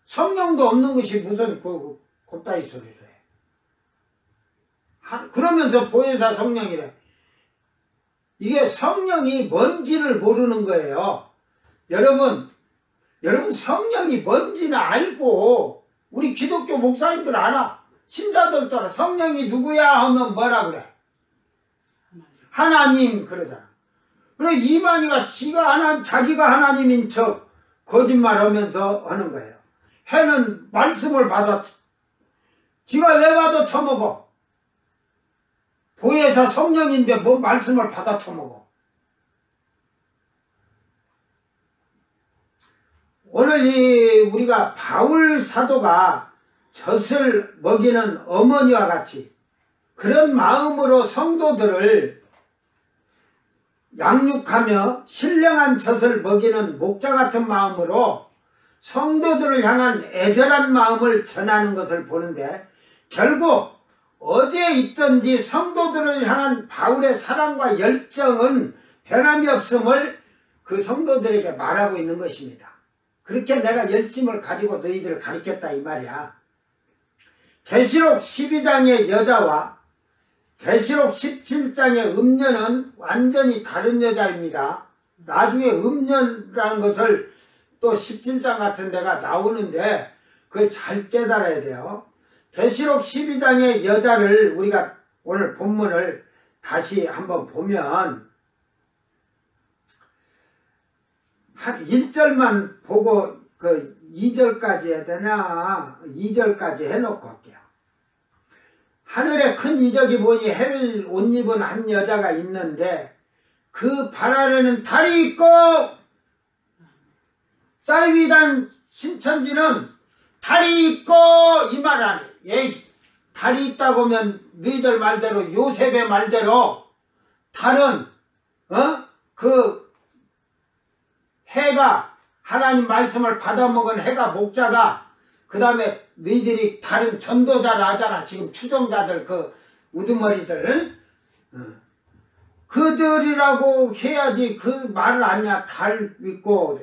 성령도 없는 것이 무슨 곧다이 소리를 해. 그러면서 보혜사 성령이래. 이게 성령이 뭔지를 모르는 거예요. 여러분 성령이 뭔지는 알고 우리 기독교 목사님들 알아. 신자들도 알아. 성령이 누구야 하면 뭐라 그래? 하나님 그러잖아. 그래 이만희가 자기가 하나님인 척 거짓말하면서 하는 거예요. 해는 말씀을 받아 지가 왜 받아 처먹어? 보혜사 성령인데 뭐 말씀을 받아 처먹어? 오늘 우리가 바울 사도가 젖을 먹이는 어머니와 같이 그런 마음으로 성도들을 양육하며 신령한 젖을 먹이는 목자 같은 마음으로 성도들을 향한 애절한 마음을 전하는 것을 보는데 결국 어디에 있든지 성도들을 향한 바울의 사랑과 열정은 변함이 없음을 그 성도들에게 말하고 있는 것입니다. 그렇게 내가 열심을 가지고 너희들을 가르쳤다 이 말이야. 계시록 12장의 여자와 계시록 17장의 음녀는 완전히 다른 여자입니다. 나중에 음녀라는 것을 또 17장 같은 데가 나오는데 그걸 잘 깨달아야 돼요. 계시록 12장의 여자를 우리가 오늘 본문을 다시 한번 보면 한 1절만 보고 그 2절까지 해야 되나? 2절까지 해놓고 할게요. 하늘에 큰 이적이 보니 해를 옷 입은 한 여자가 있는데 그 발 아래는 달이 있고 사이비단 신천지는 달이 있고 이 말 안 해. 달이 있다고 하면 너희들 말대로 요셉의 말대로 달은 그 해가 하나님 말씀을 받아먹은 해가 목자가 그 다음에 너희들이 다른 전도자를 하잖아. 지금 추종자들 그 우두머리들 그들이라고 해야지 그 말을 아냐. 달 있고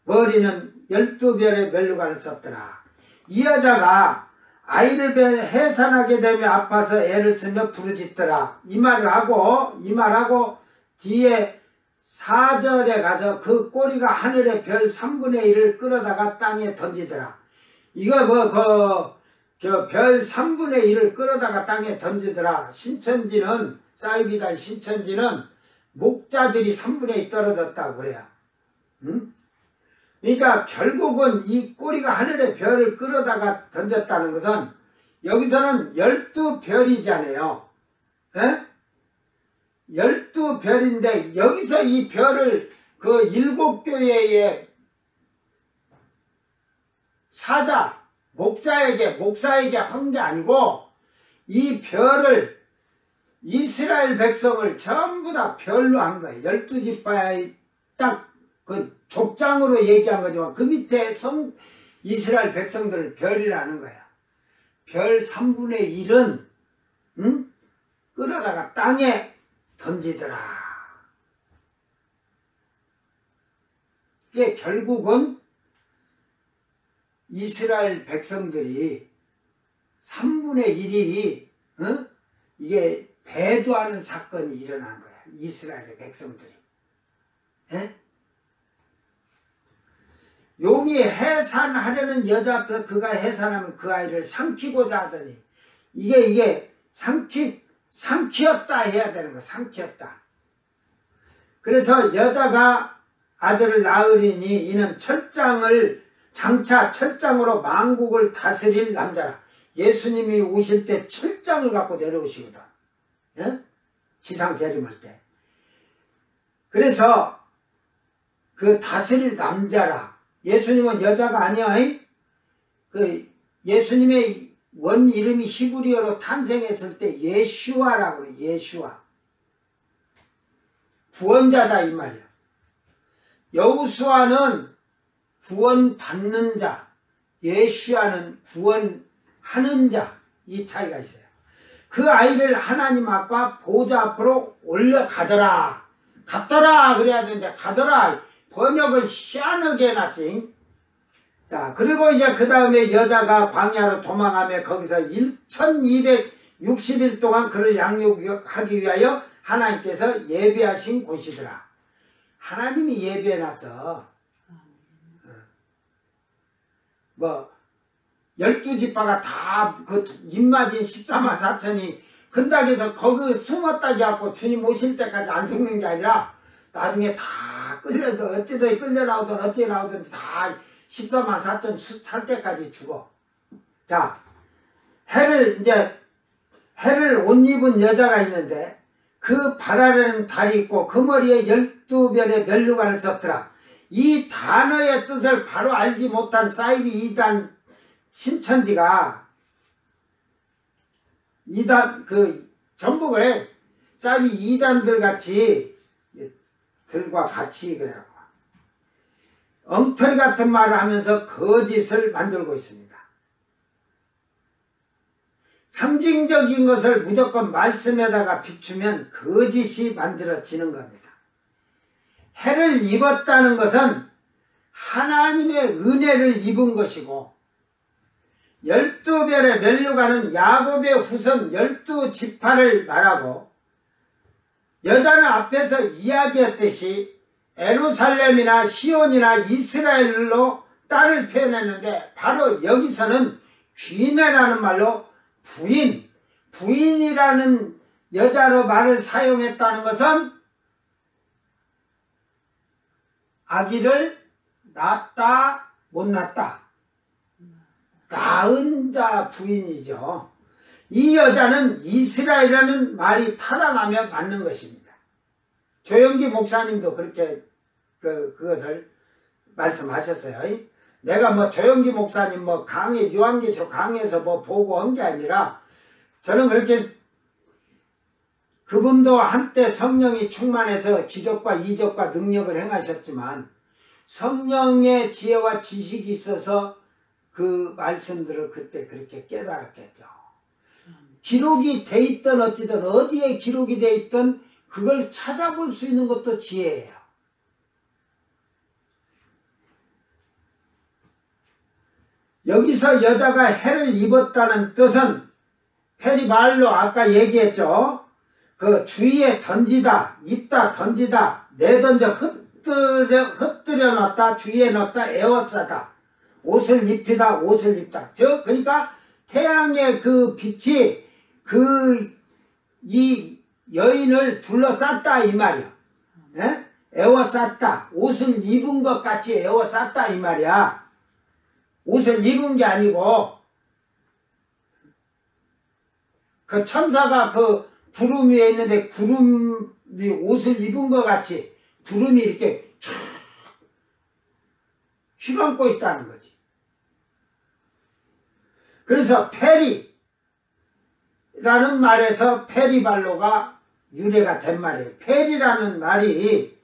머리는 12별의 멜루가를 썼더라. 이 여자가 아이를 해산하게 되며 아파서 애를 쓰며 부르짖더라. 이 말을 하고 뒤에 4절에 가서 그 꼬리가 하늘의 별 3분의 1을 끌어다가 땅에 던지더라. 이거 별 3분의 1을 끌어다가 땅에 던지더라. 신천지는 사이비단 신천지는 목자들이 3분의 1 떨어졌다고 그래요. 응? 그러니까 결국은 이 꼬리가 하늘의 별을 끌어다가 던졌다는 것은 여기서는 12별이잖아요. 에? 12별인데 여기서 이 별을 그 7교회의 사자, 목사에게 한 게 아니고 이 별을 이스라엘 백성을 전부 다 별로 한 거예요. 12지파의 딱 그 족장으로 얘기한 거지만 그 밑에 이스라엘 백성들을 별이라는 거야. 별 3분의 1은 끌어다가 땅에 던지더라. 이게 결국은 이스라엘 백성들이 3분의 1이 이게 배도하는 사건이 일어난 거야. 이스라엘의 백성들이. 에? 용이 해산하려는 여자 앞에 그가 해산하면 그 아이를 삼키고자 하더니 이게 삼키었다 해야 되는 거야. 삼키었다. 그래서 여자가 아들을 낳으리니 이는 장차 철장으로 만국을 다스릴 남자라. 예수님이 오실 때 철장을 갖고 내려오시거든. 예? 지상 재림할 때. 그래서 그 다스릴 남자라. 예수님은 여자가 아니야. 그 예수님의 원 이름이 히브리어로 탄생했을 때 예슈아라고 그래. 예슈아. 구원자다 이 말이야. 여호수아는 구원받는 자, 예슈아는 구원하는 자, 이 차이가 있어요. 그 아이를 하나님 앞과 보좌 앞으로 올려가더라. 갔더라 그래야 되는데 가더라. 번역을 희한하게 해놨지. 자, 그리고 이제 그 다음에 여자가 광야로 도망하며 거기서 1260일 동안 그를 양육하기 위하여 하나님께서 예배하신 곳이더라. 하나님이 예배해놨어. 뭐 12지파가 다 그 입맞은 14만 4천이 근닥에서 거기 숨었다 해갖고 주님 오실 때까지 안 죽는 게 아니라 나중에 다 어찌든 끌려 나오든 어찌 나오든 다 14만 4천 찰 때까지 죽어. 자, 해를 옷 입은 여자가 있는데 그 발 아래는 달이 있고 그 머리에 12별의 면류관을 썼더라. 이 단어의 뜻을 바로 알지 못한 사이비 이단 신천지가 전부 그래. 사이비 이단들 같이 들과 같이 그래요. 엉터리 같은 말을 하면서 거짓을 만들고 있습니다. 상징적인 것을 무조건 말씀에다가 비추면 거짓이 만들어지는 겁니다. 해를 입었다는 것은 하나님의 은혜를 입은 것이고 12별의 면류관은 야곱의 후손 12지파를 말하고 여자는 앞에서 이야기했듯이 예루살렘이나 시온이나 이스라엘로 딸을 표현했는데 바로 여기서는 귀내라는 말로 부인이라는 여자로 말을 사용했다는 것은 아기를 낳았다 못 낳았다 낳은 자 부인이죠. 이 여자는 이스라엘이라는 말이 타당하며 맞는 것입니다. 조영기 목사님도 그렇게 그것을 말씀하셨어요. 내가 뭐 조영기 목사님 뭐 요한계시록 강의에서 뭐 보고 한 게 아니라 저는 그렇게 그분도 한때 성령이 충만해서 기적과 이적과 능력을 행하셨지만 성령의 지혜와 지식이 있어서 그 말씀들을 그때 그렇게 깨달았겠죠. 기록이 돼 있든 어찌든 어디에 기록이 돼 있든 그걸 찾아볼 수 있는 것도 지혜예요. 여기서 여자가 해를 입었다는 뜻은 페리말로 아까 얘기했죠. 그 주위에 던지다, 입다, 던지다, 내던져 흩뜨려 놨다, 주위에 넣었다, 에워싸다. 옷을 입히다, 옷을 입다. 그러니까 태양의 그 빛이 이 여인을 둘러쌌다 이 말이야. 예? 에워쌌다. 옷을 입은 것 같이 에워쌌다 이 말이야. 옷을 입은 게 아니고 그 천사가 그 구름 위에 있는데 구름이 옷을 입은 것 같이 구름이 이렇게 쫙 휘감고 있다는 거지. 그래서 페리라는 말에서 페리발로가 유래가 된 말이에요. 페리라는 말이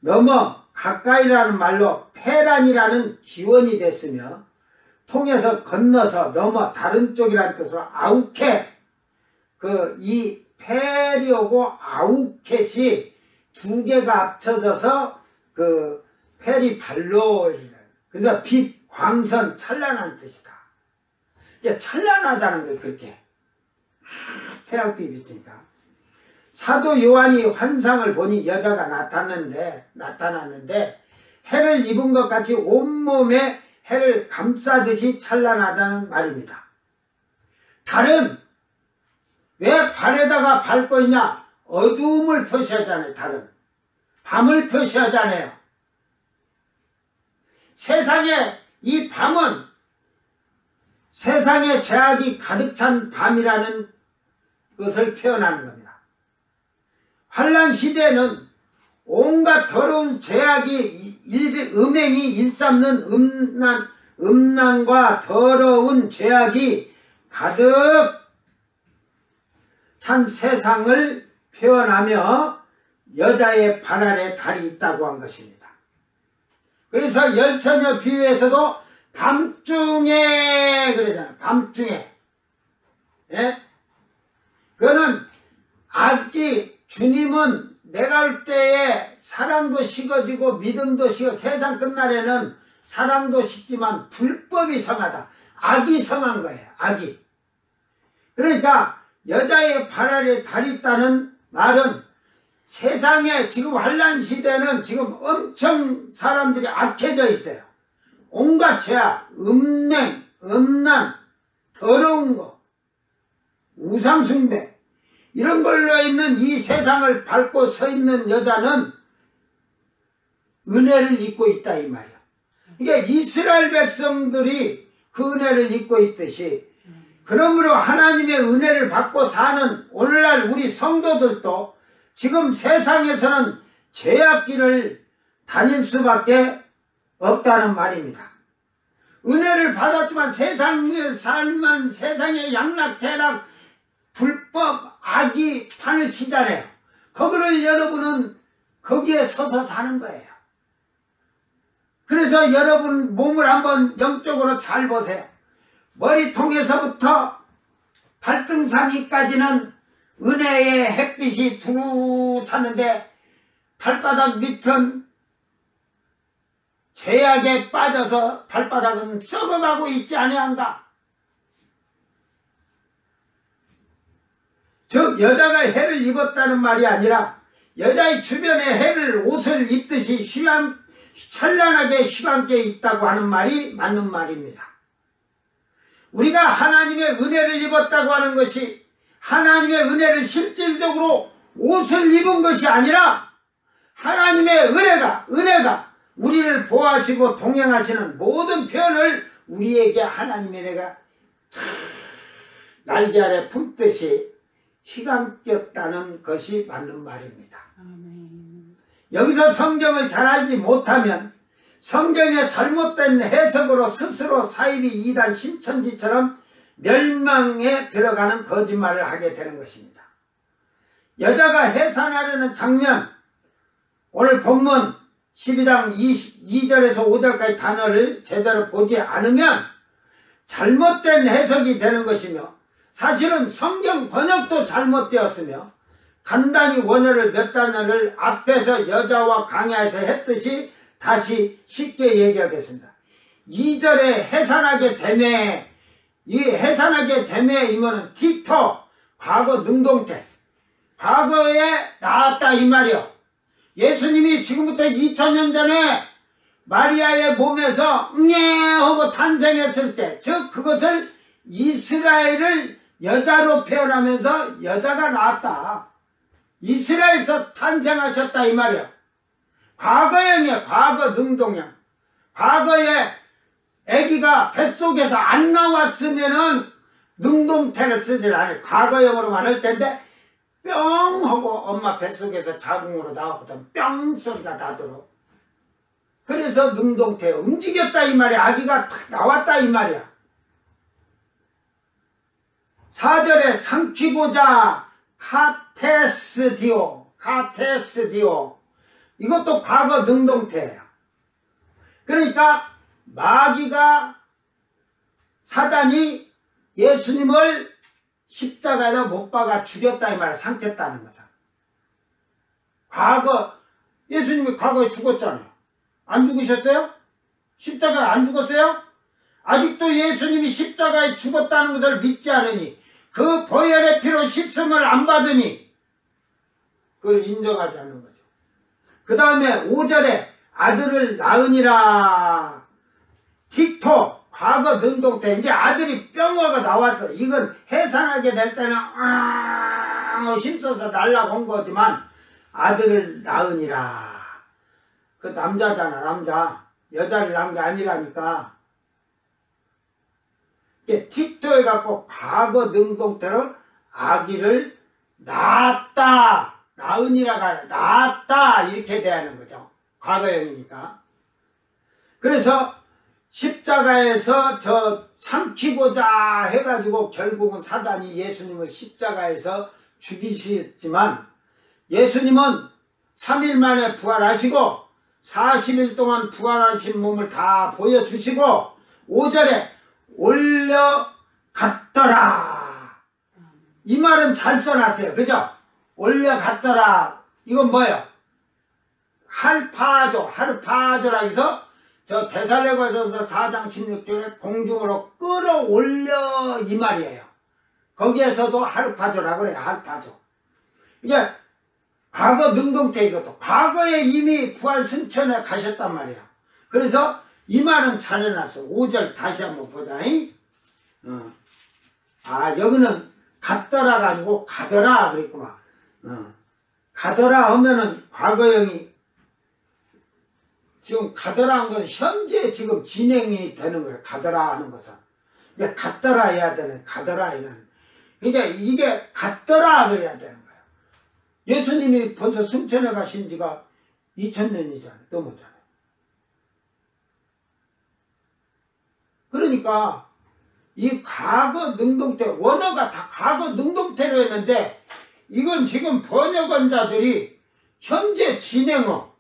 너무 가까이라는 말로 페란이라는 기원이 됐으며 통해서 건너서 넘어 다른 쪽이라는 뜻으로 아우케, 이 페리오고 아우켓이 두 개가 합쳐져서 페리발로, 그래서 빛, 광선, 찬란한 뜻이다. 이게 찬란하다는 거예요. 그렇게 태양빛 비치니까. 사도 요한이 환상을 보니 여자가 나타났는데 해를 입은 것 같이 온몸에 해를 감싸듯이 찬란하다는 말입니다. 달은 왜 발에다가 밟고 있냐? 어두움을 표시하잖아요. 달은 밤을 표시하잖아요. 세상에 이 밤은 세상에 죄악이 가득 찬 밤이라는 것을 표현하는 겁니다. 환난 시대에는 온갖 더러운 죄악이 음행이 일삼는 음란과 더러운 죄악이 가득 찬 세상을 표현하며 여자의 발 아래 달이 있다고 한 것입니다. 그래서 열처녀 비유에서도 밤중에 그러잖아요. 밤중에. 예? 그거는 주님은 내가 올 때에 사랑도 식어지고 믿음도 식어, 세상 끝날에는 사랑도 식지만 불법이 성하다. 악이 성한 거예요. 악이. 그러니까 여자의 발 아래 달이 있다는 말은 세상에 지금 환난 시대는 지금 엄청 사람들이 악해져 있어요. 온갖 죄악, 음행, 음란, 더러운 거, 우상숭배 이런 걸로 있는 이 세상을 밟고 서 있는 여자는 은혜를 입고 있다 이 말이야. 이게 이스라엘 백성들이 그 은혜를 입고 있듯이 그러므로 하나님의 은혜를 받고 사는 오늘날 우리 성도들도 지금 세상에서는 죄악길을 다닐 수밖에 없다는 말입니다. 은혜를 받았지만 세상에 살면 세상에 양락대락 불법 악이 판을 치잖아요. 거기를 여러분은 거기에 서서 사는 거예요. 그래서 여러분 몸을 한번 영적으로 잘 보세요. 머리통에서부터 발등상위까지는 은혜의 햇빛이 두루 찼는데 발바닥 밑은 죄악에 빠져서 발바닥은 썩어가고 있지 아니한가? 즉 여자가 해를 입었다는 말이 아니라 여자의 주변에 해를 옷을 입듯이 찬란하게 휘감게 있다고 하는 말이 맞는 말입니다. 우리가 하나님의 은혜를 입었다고 하는 것이 하나님의 은혜를 실질적으로 옷을 입은 것이 아니라 하나님의 은혜가 우리를 보호하시고 동행하시는 모든 편을 우리에게 하나님의 은혜가 날개 아래 품듯이 휘감겼다는 것이 맞는 말입니다. 아멘. 여기서 성경을 잘 알지 못하면 성경의 잘못된 해석으로 스스로 사이비 이단 신천지처럼 멸망에 들어가는 거짓말을 하게 되는 것입니다. 여자가 해산하려는 장면, 오늘 본문 12장 2절에서 5절까지 단어를 제대로 보지 않으면 잘못된 해석이 되는 것이며 사실은 성경 번역도 잘못되었으며 간단히 원어를 몇 단어를 앞에서 여자와 강야에서 했듯이 다시 쉽게 얘기하겠습니다. 2절에 해산하게 되매, 이 해산하게 되매 이면은 티토, 과거 능동태, 과거에 나왔다 이 말이요. 예수님이 지금부터 2000년 전에 마리아의 몸에서 하고 탄생했을 때, 즉 그것을 이스라엘을 여자로 표현하면서 여자가 나왔다. 이스라엘에서 탄생하셨다 이 말이야. 과거형이야. 과거 능동형. 과거에 아기가 뱃속에서 안 나왔으면은 능동태를 쓰질 않아요. 과거형으로만 할 텐데 뿅 하고 엄마 뱃속에서 자궁으로 나왔거든. 뿅 소리가 나도록. 그래서 능동태 움직였다 이 말이야. 아기가 탁 나왔다 이 말이야. 4절에 삼키고자 카테스디오 이것도 과거 능동태예요. 그러니까 마귀가 사단이 예수님을 십자가에다 못 박아 죽였다 이 말을 삼켰다는 것은. 과거 예수님이 과거에 죽었잖아요. 안 죽으셨어요? 십자가에 안 죽었어요? 아직도 예수님이 십자가에 죽었다는 것을 믿지 않으니 그 보혈의 피로 씻음을 안 받으니 그걸 인정하지 않는 거죠. 그 다음에 5절에 아들을 낳으니라. 틱톡 과거 능동 때 이제 아들이 뿅어가 나왔어. 이건 해산하게 될 때는 힘써서 날라온 거지만 아들을 낳으니라. 그 남자잖아. 남자. 여자를 낳은 게 아니라니까. 틱톡에 갖고 과거 능동태를 아기를 낳았다. 낳으니라가 낳았다. 이렇게 대하는 거죠. 과거형이니까. 그래서 십자가에서 삼키고자 해가지고 결국은 사단이 예수님을 십자가에서 죽이셨지만 예수님은 3일 만에 부활하시고 40일 동안 부활하신 몸을 다 보여주시고 5절에 올려갔더라. 이 말은 잘 써놨어요. 그죠? 올려갔더라. 이건 뭐예요? 하르파조라 해서 저 데살로니가전서 4장 16절에 공중으로 끌어올려 이 말이에요. 거기에서도 하르파조라고 그래요. 하르파조. 이게 과거 능동태 이것도 과거에 이미 부활 승천에 가셨단 말이에요. 그래서 이 말은 잘 해놨어. 5절 다시 한번 보자. 여기는 갔더라가 아니고 가더라 그랬구만. 가더라 하면은 과거형이 지금 가더라 하는 것은 현재 지금 진행이 되는 거예요. 가더라 하는 것은. 그러니까 갔더라 해야 되는 가더라 이는. 그러니까 이게 갔더라 그래야 되는 거예요. 예수님이 벌써 승천해 가신 지가 2000년이잖아요. 넘었잖아요. 그러니까 이 과거 능동태 원어가 다 과거 능동태로 했는데 이건 지금 번역원자들이 현재 진행어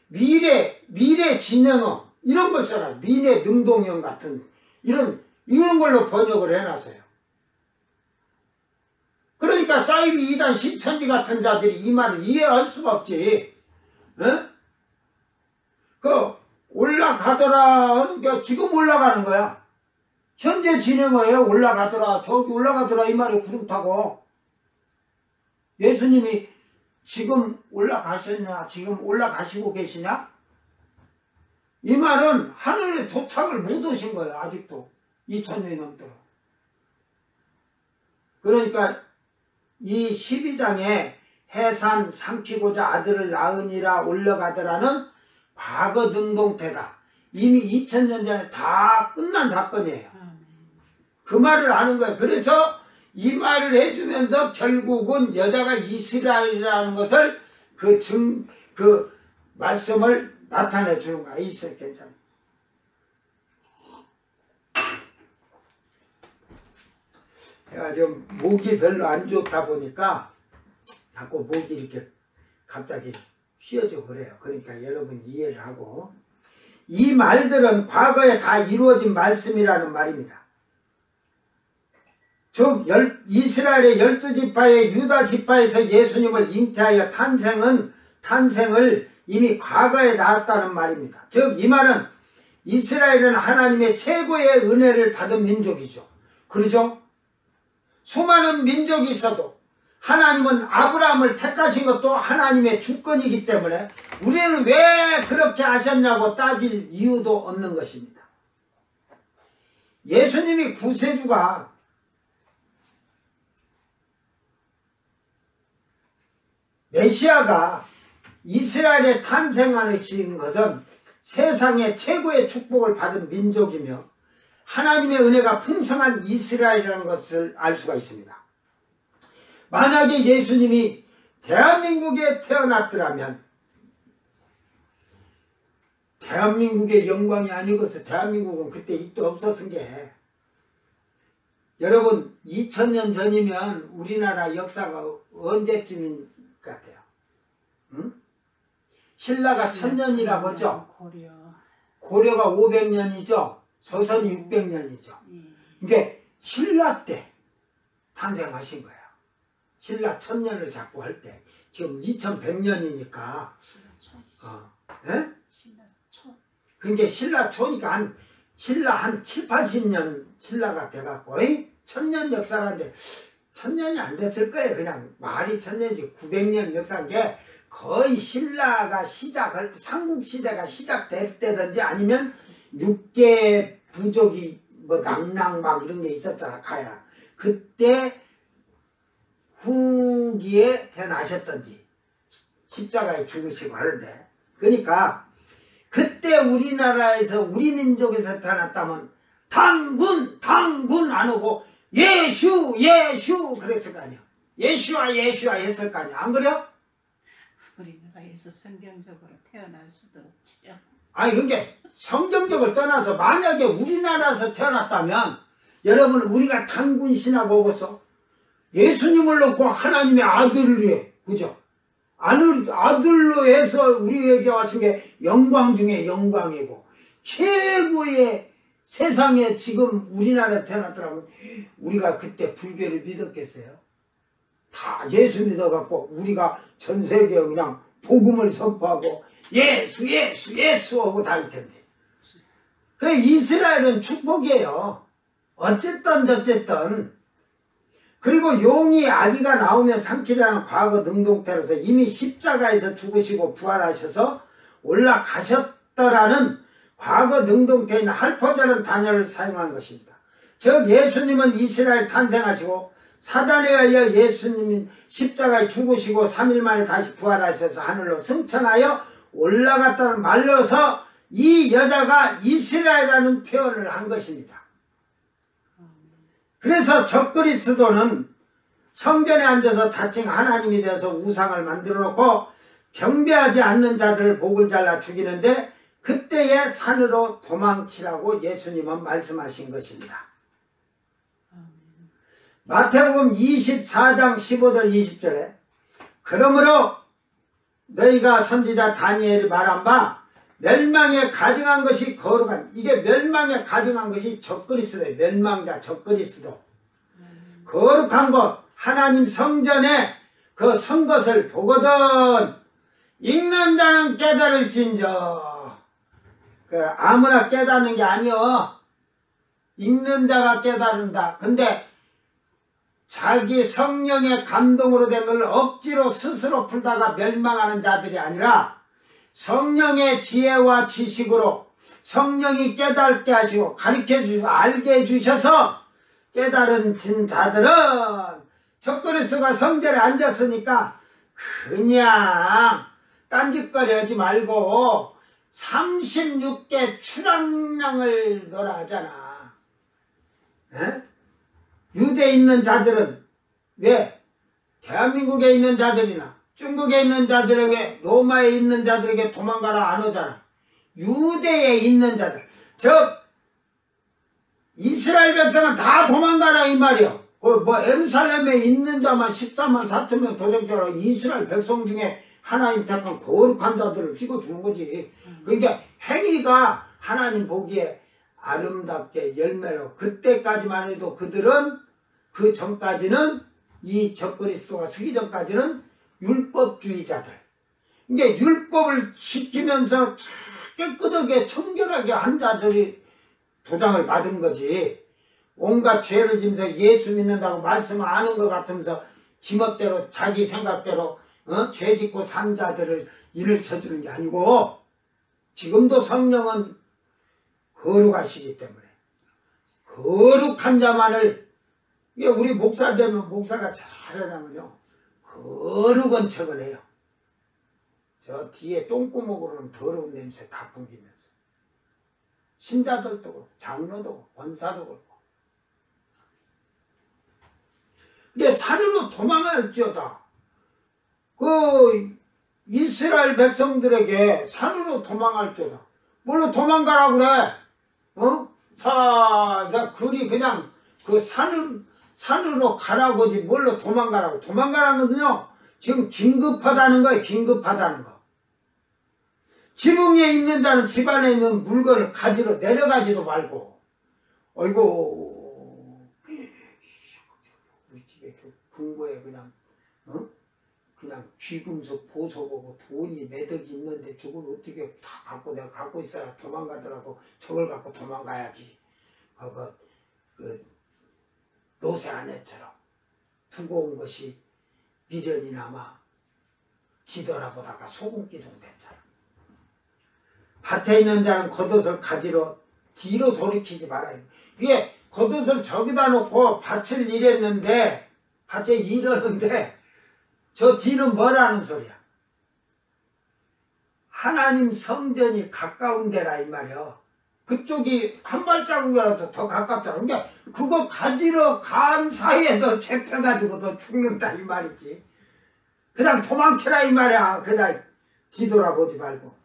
미래 진행어 이런 걸 써라. 미래 능동형 같은 이런 걸로 번역을 해놨어요. 그러니까 사이비 2단 신천지 같은 자들이 이 말을 이해할 수가 없지. 올라가더라 하는 게 지금 올라가는 거야. 현재 진행어예요. 올라가더라. 저기 올라가더라 이 말이 그렇다고. 예수님이 지금 올라가셨냐? 지금 올라가시고 계시냐? 이 말은 하늘에 도착을 못 하신 거예요. 아직도 2000년이 넘도록. 그러니까 이 12장에 해산 삼키고자 아들을 낳으니라 올라가더라는 과거 능동태다. 이미 2000년 전에 다 끝난 사건이에요. 그 말을 아는 거예요. 그래서 이 말을 해주면서 결국은 여자가 이스라엘이라는 것을 그 말씀을 나타내 주는 거야. 있어, 괜찮아. 제가 지금 목이 별로 안 좋다 보니까 자꾸 목이 이렇게 갑자기 휘어져 그래요. 그러니까 여러분 이해를 하고. 이 말들은 과거에 다 이루어진 말씀이라는 말입니다. 즉 이스라엘의 12지파의 유다 지파에서 예수님을 잉태하여 탄생을 이미 과거에 낳았다는 말입니다. 즉 이 말은 이스라엘은 하나님의 최고의 은혜를 받은 민족이죠. 그러죠? 수많은 민족이 있어도 하나님은 아브라함을 택하신 것도 하나님의 주권이기 때문에 우리는 왜 그렇게 하셨냐고 따질 이유도 없는 것입니다. 예수님이 구세주가 메시아가 이스라엘에 탄생하신 것은 세상의 최고의 축복을 받은 민족이며 하나님의 은혜가 풍성한 이스라엘이라는 것을 알 수가 있습니다. 만약에 예수님이 대한민국에 태어났더라면 대한민국의 영광이 아니고서 대한민국은 그때 입도 없었은 게 여러분 2000년 전이면 우리나라 역사가 언제쯤인 것 같아요? 응? 신라가 1000년이라고 하죠? 고려가 500년이죠? 조선이 600년이죠. 예. 이게 신라 때 탄생하신 거예요. 신라 1000년을 잡고 할 때. 지금 2100년이니까. 신라 초이지. 예? 신라 초. 그게 신라 초니까 신라 한 7, 80년 신라가 돼갖고 1000년 역사라는데 1000년이 안 됐을 거예요. 그냥 말이 1000년이지 900년 역사인 게 거의 신라가 시작할 때 삼국시대가 시작될 때든지 아니면 6개 부족이 뭐 남랑 막 이런 게 있었잖아. 가야 그때 후기에 태어나셨던지 십자가에 죽으시고 하는데 그러니까 그때 우리나라에서 우리 민족에서 태어났다면 당군 안 오고 예수 그랬을 거 아니야. 예수와 했을 거 아니야. 안 그래요? 우리나라에서 성경적으로 태어날 수도 없지요. 아니 그러니까 성경적을 떠나서 만약에 우리나라에서 태어났다면 여러분 우리가 당군 신하고 오겠어? 예수님을 놓고 하나님의 아들을 해. 그죠? 아들로 해서 우리에게 와신 게 영광 중에 영광이고 최고의 세상에 지금 우리나라에 태어났더라면 우리가 그때 불교를 믿었겠어요? 다 예수 믿어갖고 우리가 전 세계에 그냥 복음을 선포하고 예수 하고 다닐 텐데. 그 이스라엘은 축복이에요. 어쨌든 그리고 용이 아기가 나오면 삼키라는 과거 능동태로서 이미 십자가에서 죽으시고 부활하셔서 올라가셨더라는 과거 능동태에 있는 할포자는 단어를 사용한 것입니다. 즉 예수님은 이스라엘 탄생하시고 사단에 의하여 예수님이 십자가에 죽으시고 3일 만에 다시 부활하셔서 하늘로 승천하여 올라갔다는 말로서 이 여자가 이스라엘이라는 표현을 한 것입니다. 그래서 적그리스도는 성전에 앉아서 다칭 하나님이 되어서 우상을 만들어 놓고 경배하지 않는 자들을 목을 잘라 죽이는데 그때에 산으로 도망치라고 예수님은 말씀하신 것입니다. 마태복음 24장 15절 20절에 그러므로 너희가 선지자 다니엘이 말한 바 멸망에 가증한 것이 거룩한 이게 멸망에 가증한 것이 적그리스도예요. 멸망자 적그리스도 거룩한 것 하나님 성전에 그 선 것을 보거든 읽는 자는 깨달을진저 그 아무나 깨닫는 게 아니여 읽는 자가 깨달은다. 근데 자기 성령의 감동으로 된 걸 억지로 스스로 풀다가 멸망하는 자들이 아니라 성령의 지혜와 지식으로 성령이 깨닫게 하시고 가르쳐 주시고 알게 해주셔서 깨달은 자들은 적그리스도가 성전에 앉았으니까 그냥 딴짓거리 하지 말고 36개 출항량을 넣으라 하잖아. 에? 유대에 있는 자들은 왜? 대한민국에 있는 자들이나 중국에 있는 자들에게 로마에 있는 자들에게 도망가라 안 오잖아. 유대에 있는 자들 즉 이스라엘 백성은 다 도망가라 이 말이요. 뭐 예루살렘에 있는 자만 14만 4천 명 도적자로 이스라엘 백성 중에 하나님 택한 거룩한 자들을 찍어주는 거지. 그러니까 행위가 하나님 보기에 아름답게 열매로 그때까지만 해도 그들은 그 전까지는 이 적그리스도가 서기 전까지는 율법주의자들. 이게 율법을 지키면서 깨끗하게 청결하게 한 자들이 도장을 받은 거지. 온갖 죄를 지면서 예수 믿는다고 말씀을 아는 것 같으면서 지멋대로 자기 생각대로 죄 짓고 산 자들을 일을 쳐주는 게 아니고 지금도 성령은 거룩하시기 때문에 거룩한 자만을 이게 우리 목사 되면 목사가 잘하자면요 거룩한 척을 해요. 저 뒤에 똥구멍으로는 더러운 냄새 다 풍기면서 신자들도 그렇고 장로도 그렇고 권사도 그렇고 이게 산으로 도망할지어다. 그 이스라엘 백성들에게 산으로 도망할지어다. 뭘로 도망가라 그래? 그리 그냥 그 산으로 가라고지 뭘로 도망가라고. 도망가라는 것은요 지금 긴급하다는 거예요. 긴급하다는 거. 지붕 위에 있는 자는 집 안에 있는 물건을 가지러 내려가지도 말고 어이구 우리 집에 그 궁궐에 그냥 그냥 귀금속 보석하고 돈이 매덕이 있는데 저걸 어떻게 다 갖고 내가 갖고 있어야 도망가더라도 저걸 갖고 도망가야지. 그 노새 아내처럼 두고 온 것이 미련이나마 뒤돌아보다가 소금기둥 됐잖아. 밭에 있는 자는 겉옷을 가지러 뒤로 돌이키지 말아요. 이게 겉옷을 저기다 놓고 밭을 일했는데 밭에 일하는데 저 뒤는 뭐라는 소리야? 하나님 성전이 가까운 데라 이 말이야. 그쪽이 한 발자국이라도 더 가깝잖아. 그러니까 그거 가지러 간 사이에 너 잡혀가지고 너 죽는다 이 말이지. 그냥 도망치라 이 말이야. 그냥 뒤돌아보지 말고.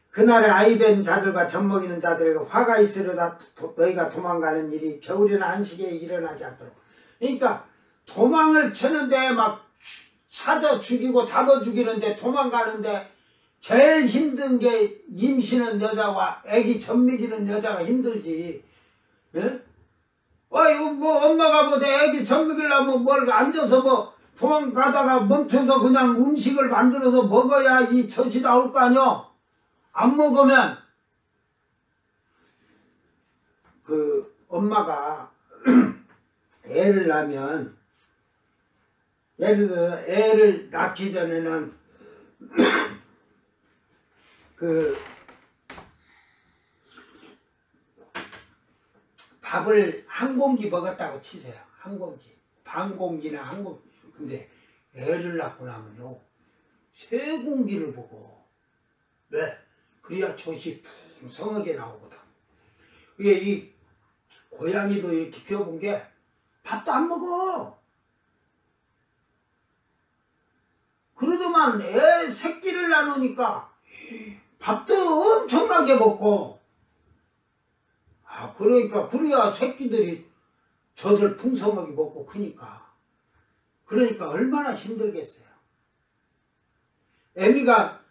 그날에 아이벤 자들과 젖먹이는 자들에게 화가 있으려다 너희가 도망가는 일이 겨울이나 한식에 일어나지 않도록. 그러니까 도망을 치는데 막 찾아 죽이고 잡아 죽이는데 도망가는데 제일 힘든 게 임신한 여자와 애기 젖먹이는 여자가 힘들지. 예? 이거 뭐 엄마가 뭐 내 애기 젖먹이려면 뭘 앉아서 뭐 도망가다가 멈춰서 그냥 음식을 만들어서 먹어야 이 젖이 나올 거 아니야. 안 먹으면 그 엄마가 애를 낳으면 예를 들어 애를 낳기 전에는 그 밥을 한 공기 먹었다고 치세요. 한 공기. 반 공기나 한 공기. 근데 애를 낳고 나면요 3공기를 먹어. 왜? 그래야 젖이 풍성하게 나오거든. 이게 이 고양이도 이렇게 키워본 게 밥도 안 먹어. 그러더만 애 새끼를 낳으니까 밥도 엄청나게 먹고. 그러니까 그래야 새끼들이 젖을 풍성하게 먹고 크니까. 그러니까 얼마나 힘들겠어요. 애미가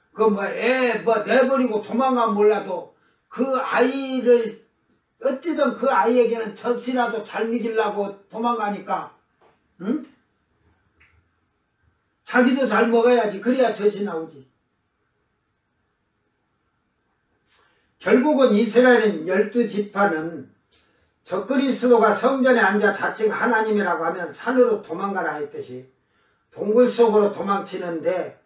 애 내버리고 도망가면 몰라도 그 아이를 어찌든 그 아이에게는 젖이라도 잘 먹이려고 도망가니까 응? 자기도 잘 먹어야지. 그래야 젖이 나오지. 결국은 이스라엘은 12지파는 적그리스도가 성전에 앉아 자칭 하나님이라고 하면 산으로 도망가라 했듯이 동굴 속으로 도망치는데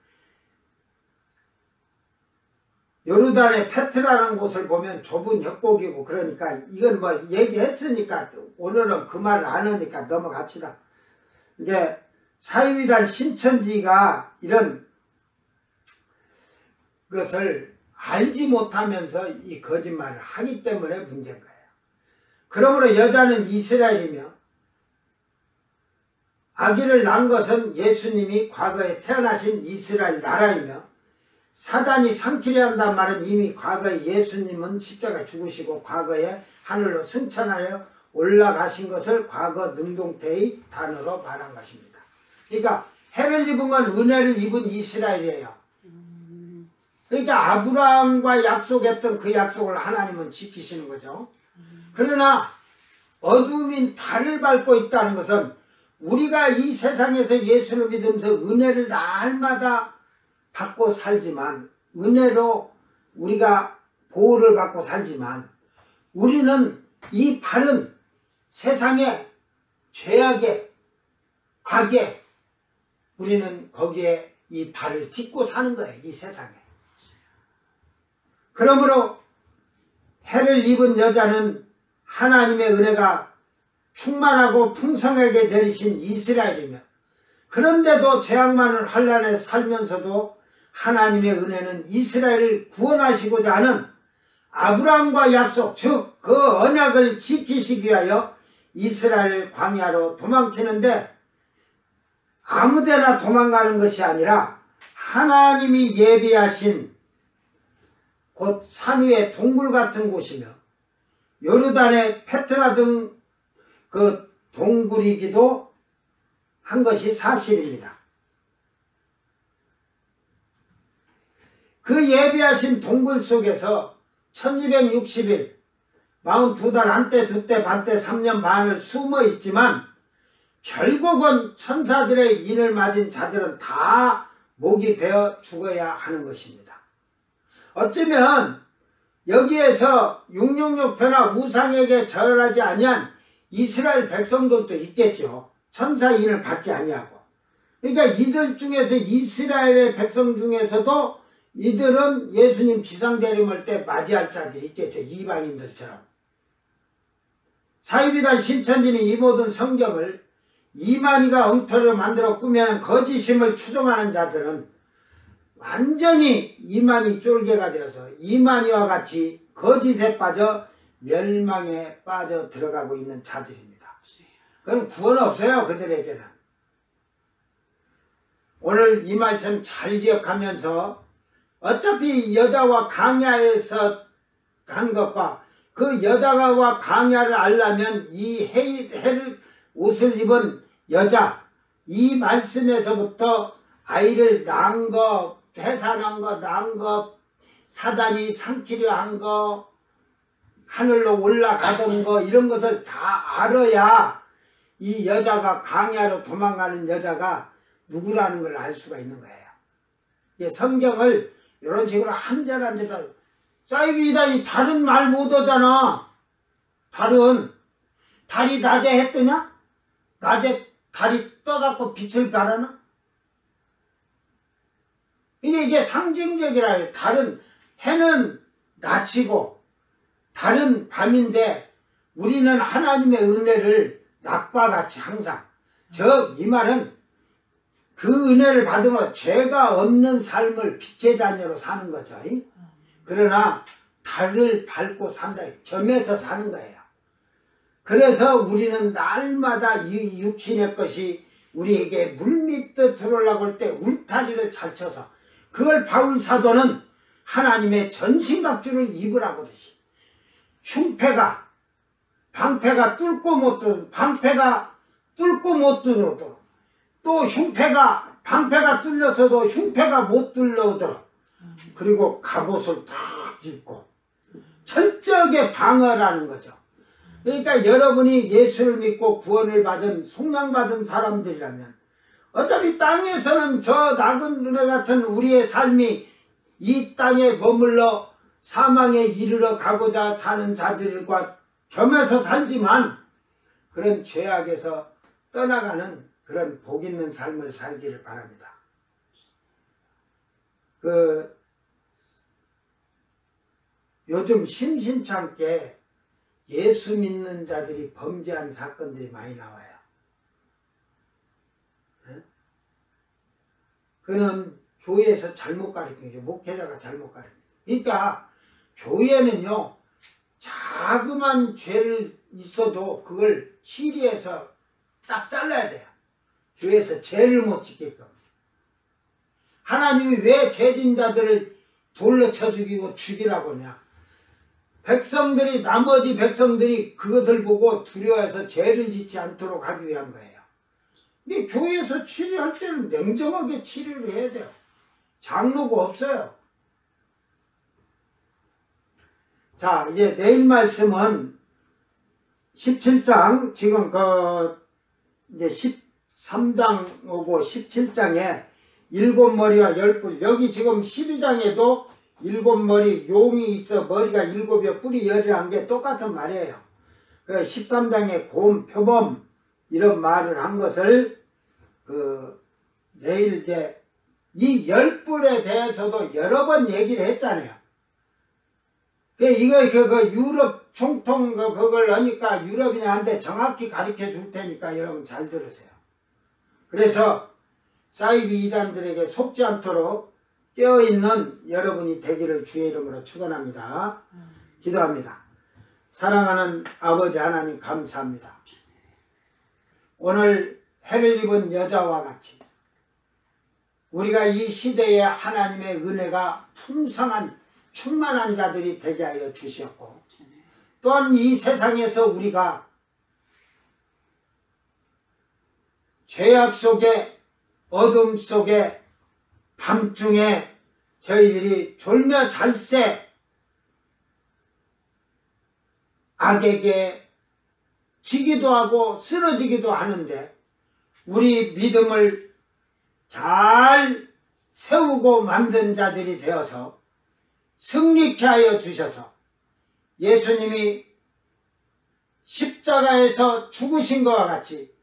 요르단의 페트라는 곳을 보면 좁은 협곡이고 그러니까 이건 뭐 얘기했으니까 오늘은 그 말을 안 하니까 넘어갑시다. 이게 사이비단 신천지가 이런 것을 알지 못하면서 이 거짓말을 하기 때문에 문제인 거예요. 그러므로 여자는 이스라엘이며 아기를 낳은 것은 예수님이 과거에 태어나신 이스라엘 나라이며 사단이 삼키려 한다는 말은 이미 과거에 예수님은 십자가 죽으시고 과거에 하늘로 승천하여 올라가신 것을 과거 능동태의 단어로 말한 것입니다. 그러니까 해를 입은 건 은혜를 입은 이스라엘이에요. 그러니까 아브라함과 약속했던 그 약속을 하나님은 지키시는 거죠. 그러나 어둠인 달을 밟고 있다는 것은 우리가 이 세상에서 예수를 믿으면서 은혜를 날마다 받고 살지만 은혜로 우리가 보호를 받고 살지만 우리는 이 발은 세상의 죄악의 악에 우리는 거기에 이 발을 딛고 사는 거예요. 이 세상에. 그러므로 해를 입은 여자는 하나님의 은혜가 충만하고 풍성하게 내리신 이스라엘이며 그런데도 죄악 많은 환난에 살면서도 하나님의 은혜는 이스라엘을 구원하시고자 하는 아브라함과 약속 즉 그 언약을 지키시기 위하여 이스라엘 광야로 도망치는데 아무데나 도망가는 것이 아니라 하나님이 예비하신 곧 산 위의 동굴 같은 곳이며 요르단의 페트라 등 그 동굴이기도 한 것이 사실입니다. 그 예비하신 동굴 속에서 1260일 42달 한때 두때 반때 3년 반을 숨어 있지만 결국은 천사들의 인을 맞은 자들은 다 목이 베어 죽어야 하는 것입니다. 어쩌면 여기에서 666표나 우상에게 절하지 아니한 이스라엘 백성들도 있겠죠. 천사인을 받지 아니하고. 그러니까 이들 중에서 이스라엘의 백성 중에서도 이들은 예수님 지상대림할 때 맞이할 자들이 있겠죠. 이방인들처럼. 사이비단 신천지는 이 모든 성경을 이만희가 엉터리로 만들어 꾸며낸 거짓임을 추종하는 자들은 완전히 이만희 쫄개가 되어서 이만희와 같이 거짓에 빠져 멸망에 빠져 들어가고 있는 자들입니다. 그럼 구원 없어요, 그들에게는. 오늘 이 말씀 잘 기억하면서 어차피 여자와 강야에서 한 것과 그 여자와 강야를 알려면 이 해를 옷을 입은 여자, 이 말씀에서부터 아이를 낳은 거, 해산한 거, 낳은 거, 사단이 삼키려 한 거, 하늘로 올라가던 거, 이런 것을 다 알아야 이 여자가 강야로 도망가는 여자가 누구라는 걸 알 수가 있는 거예요. 성경을 이런 식으로 한 절 한 절, 사이비단이 다른 말 못하잖아. 달이 낮에 해 뜨냐? 낮에 달이 떠갖고 빛을 발하나? 이게 상징적이라 해요. 해는 낮이고 달은 밤인데 우리는 하나님의 은혜를 낮과 같이 항상 이 말은 그 은혜를 받으면 죄가 없는 삶을 빛의 자녀로 사는 거죠. 그러나 달을 밟고 산다. 겸해서 사는 거예요. 그래서 우리는 날마다 이 육신의 것이 우리에게 물밑에 들어오려고 할 때 울타리를 잘 쳐서 그걸 바울 사도는 하나님의 전신갑주를 입으라고 그러지. 방패가 뚫고 못 들어오도록, 방패가 뚫고 못 들어오도록, 또 방패가 뚫려서도 흉패가 못 들어오도록, 그리고 갑옷을 탁 입고 철저하게 방어라는 거죠. 그러니까 여러분이 예수를 믿고 구원을 받은 속량받은 사람들이라면 어차피 땅에서는 저 낡은 은혜 같은 우리의 삶이 이 땅에 머물러 사망에 이르러 가고자 사는 자들과 겸해서 살지만 그런 죄악에서 떠나가는 그런 복 있는 삶을 살기를 바랍니다. 요즘 심심찮게 예수 믿는 자들이 범죄한 사건들이 많이 나와요. 그는 교회에서 잘못 가르치는 게 목회자가 잘못 가르치는 거예요. 그러니까 교회는요, 자그만 죄를 있어도 그걸 시리에서 딱 잘라야 돼요. 교회에서 죄를 못 짓게끔. 하나님이 왜 죄진자들을 돌로 쳐 죽이고 죽이라고 하냐. 나머지 백성들이 그것을 보고 두려워해서 죄를 짓지 않도록 하기 위한 거예요. 근데 교회에서 치료할 때는 냉정하게 치료를 해야 돼요. 장로가 없어요. 자, 이제 내일 말씀은 17장, 지금 이제 13장 오고 17장에 7머리와 10뿔, 여기 지금 12장에도 7머리 용이 있어 머리가 7이여 뿔이 10이라는 게 똑같은 말이에요. 그래서 13장에 곰, 표범 이런 말을 한 것을 내일 이제 이 10뿔에 대해서도 여러 번 얘기를 했잖아요. 이거 유럽 총통 그걸 하니까 유럽인한테 정확히 가르쳐 줄 테니까 여러분 잘 들으세요. 그래서 사이비 이단들에게 속지 않도록 깨어있는 여러분이 되기를 주의 이름으로 축원합니다. 기도합니다. 사랑하는 아버지 하나님 감사합니다. 오늘 해를 입은 여자와 같이 우리가 이 시대에 하나님의 은혜가 풍성한 충만한 자들이 되게 하여 주셨고, 또한 이 세상에서 우리가 죄악 속에 어둠 속에 밤중에 저희들이 졸며 잘새 악에게 지기도 하고 쓰러지기도 하는데 우리 믿음을 잘 세우고 만든 자들이 되어서 승리케 하여 주셔서 예수님이 십자가에서 죽으신 것과 같이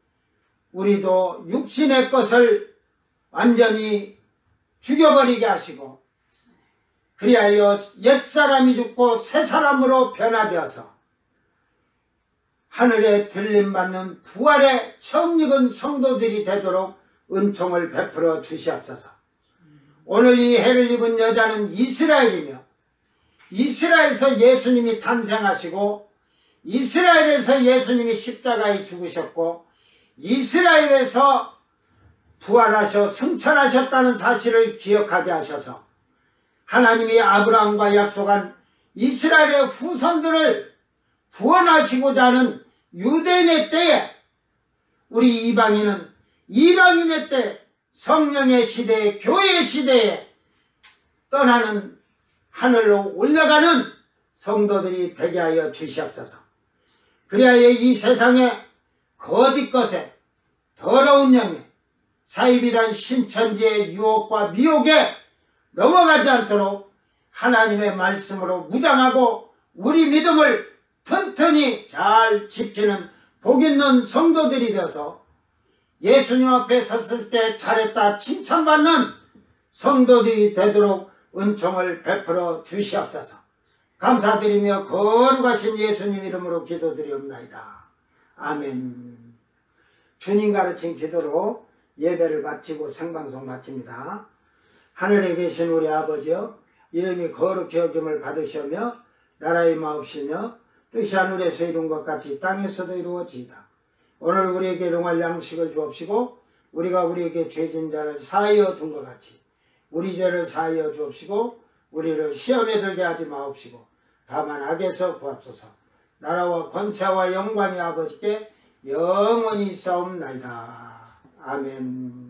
우리도 육신의 것을 완전히 죽여버리게 하시고 그리하여 옛사람이 죽고 새사람으로 변화되어서 하늘에 들림받는 부활의 처음 익은 성도들이 되도록 은총을 베풀어 주시옵소서. 오늘 이 해를 입은 여자는 이스라엘이며 이스라엘에서 예수님이 탄생하시고 이스라엘에서 예수님이 십자가에 죽으셨고 이스라엘에서 부활하셔 승천하셨다는 사실을 기억하게 하셔서 하나님이 아브라함과 약속한 이스라엘의 후손들을 구원하시고자 하는 유대인의 때에 우리 이방인은 이방인의 때 성령의 시대에 교회의 시대에 떠나는 하늘로 올라가는 성도들이 되게 하여 주시옵소서. 그리하여 이 세상에 거짓 것에 더러운 영에 사입이란 신천지의 유혹과 미혹에 넘어가지 않도록 하나님의 말씀으로 무장하고 우리 믿음을 튼튼히 잘 지키는 복 있는 성도들이 되어서 예수님 앞에 섰을 때 잘했다 칭찬받는 성도들이 되도록 은총을 베풀어 주시옵소서. 감사드리며 거룩하신 예수님 이름으로 기도드리옵나이다. 아멘. 주님 가르친 기도로 예배를 마치고 생방송 마칩니다. 하늘에 계신 우리 아버지여, 이름이 거룩히 여김을 받으시며 나라의 마옵시며 뜻이 하늘에서 이룬 것 같이 땅에서도 이루어지이다. 오늘 우리에게 일용할 양식을 주옵시고 우리가 우리에게 죄진 자를 사하여 준 것 같이 우리 죄를 사하여 주옵시고 우리를 시험에 들게 하지 마옵시고 다만 악에서 구합소서. 나라와 권세와 영광이 아버지께 영원히 있사옵나이다. 아멘.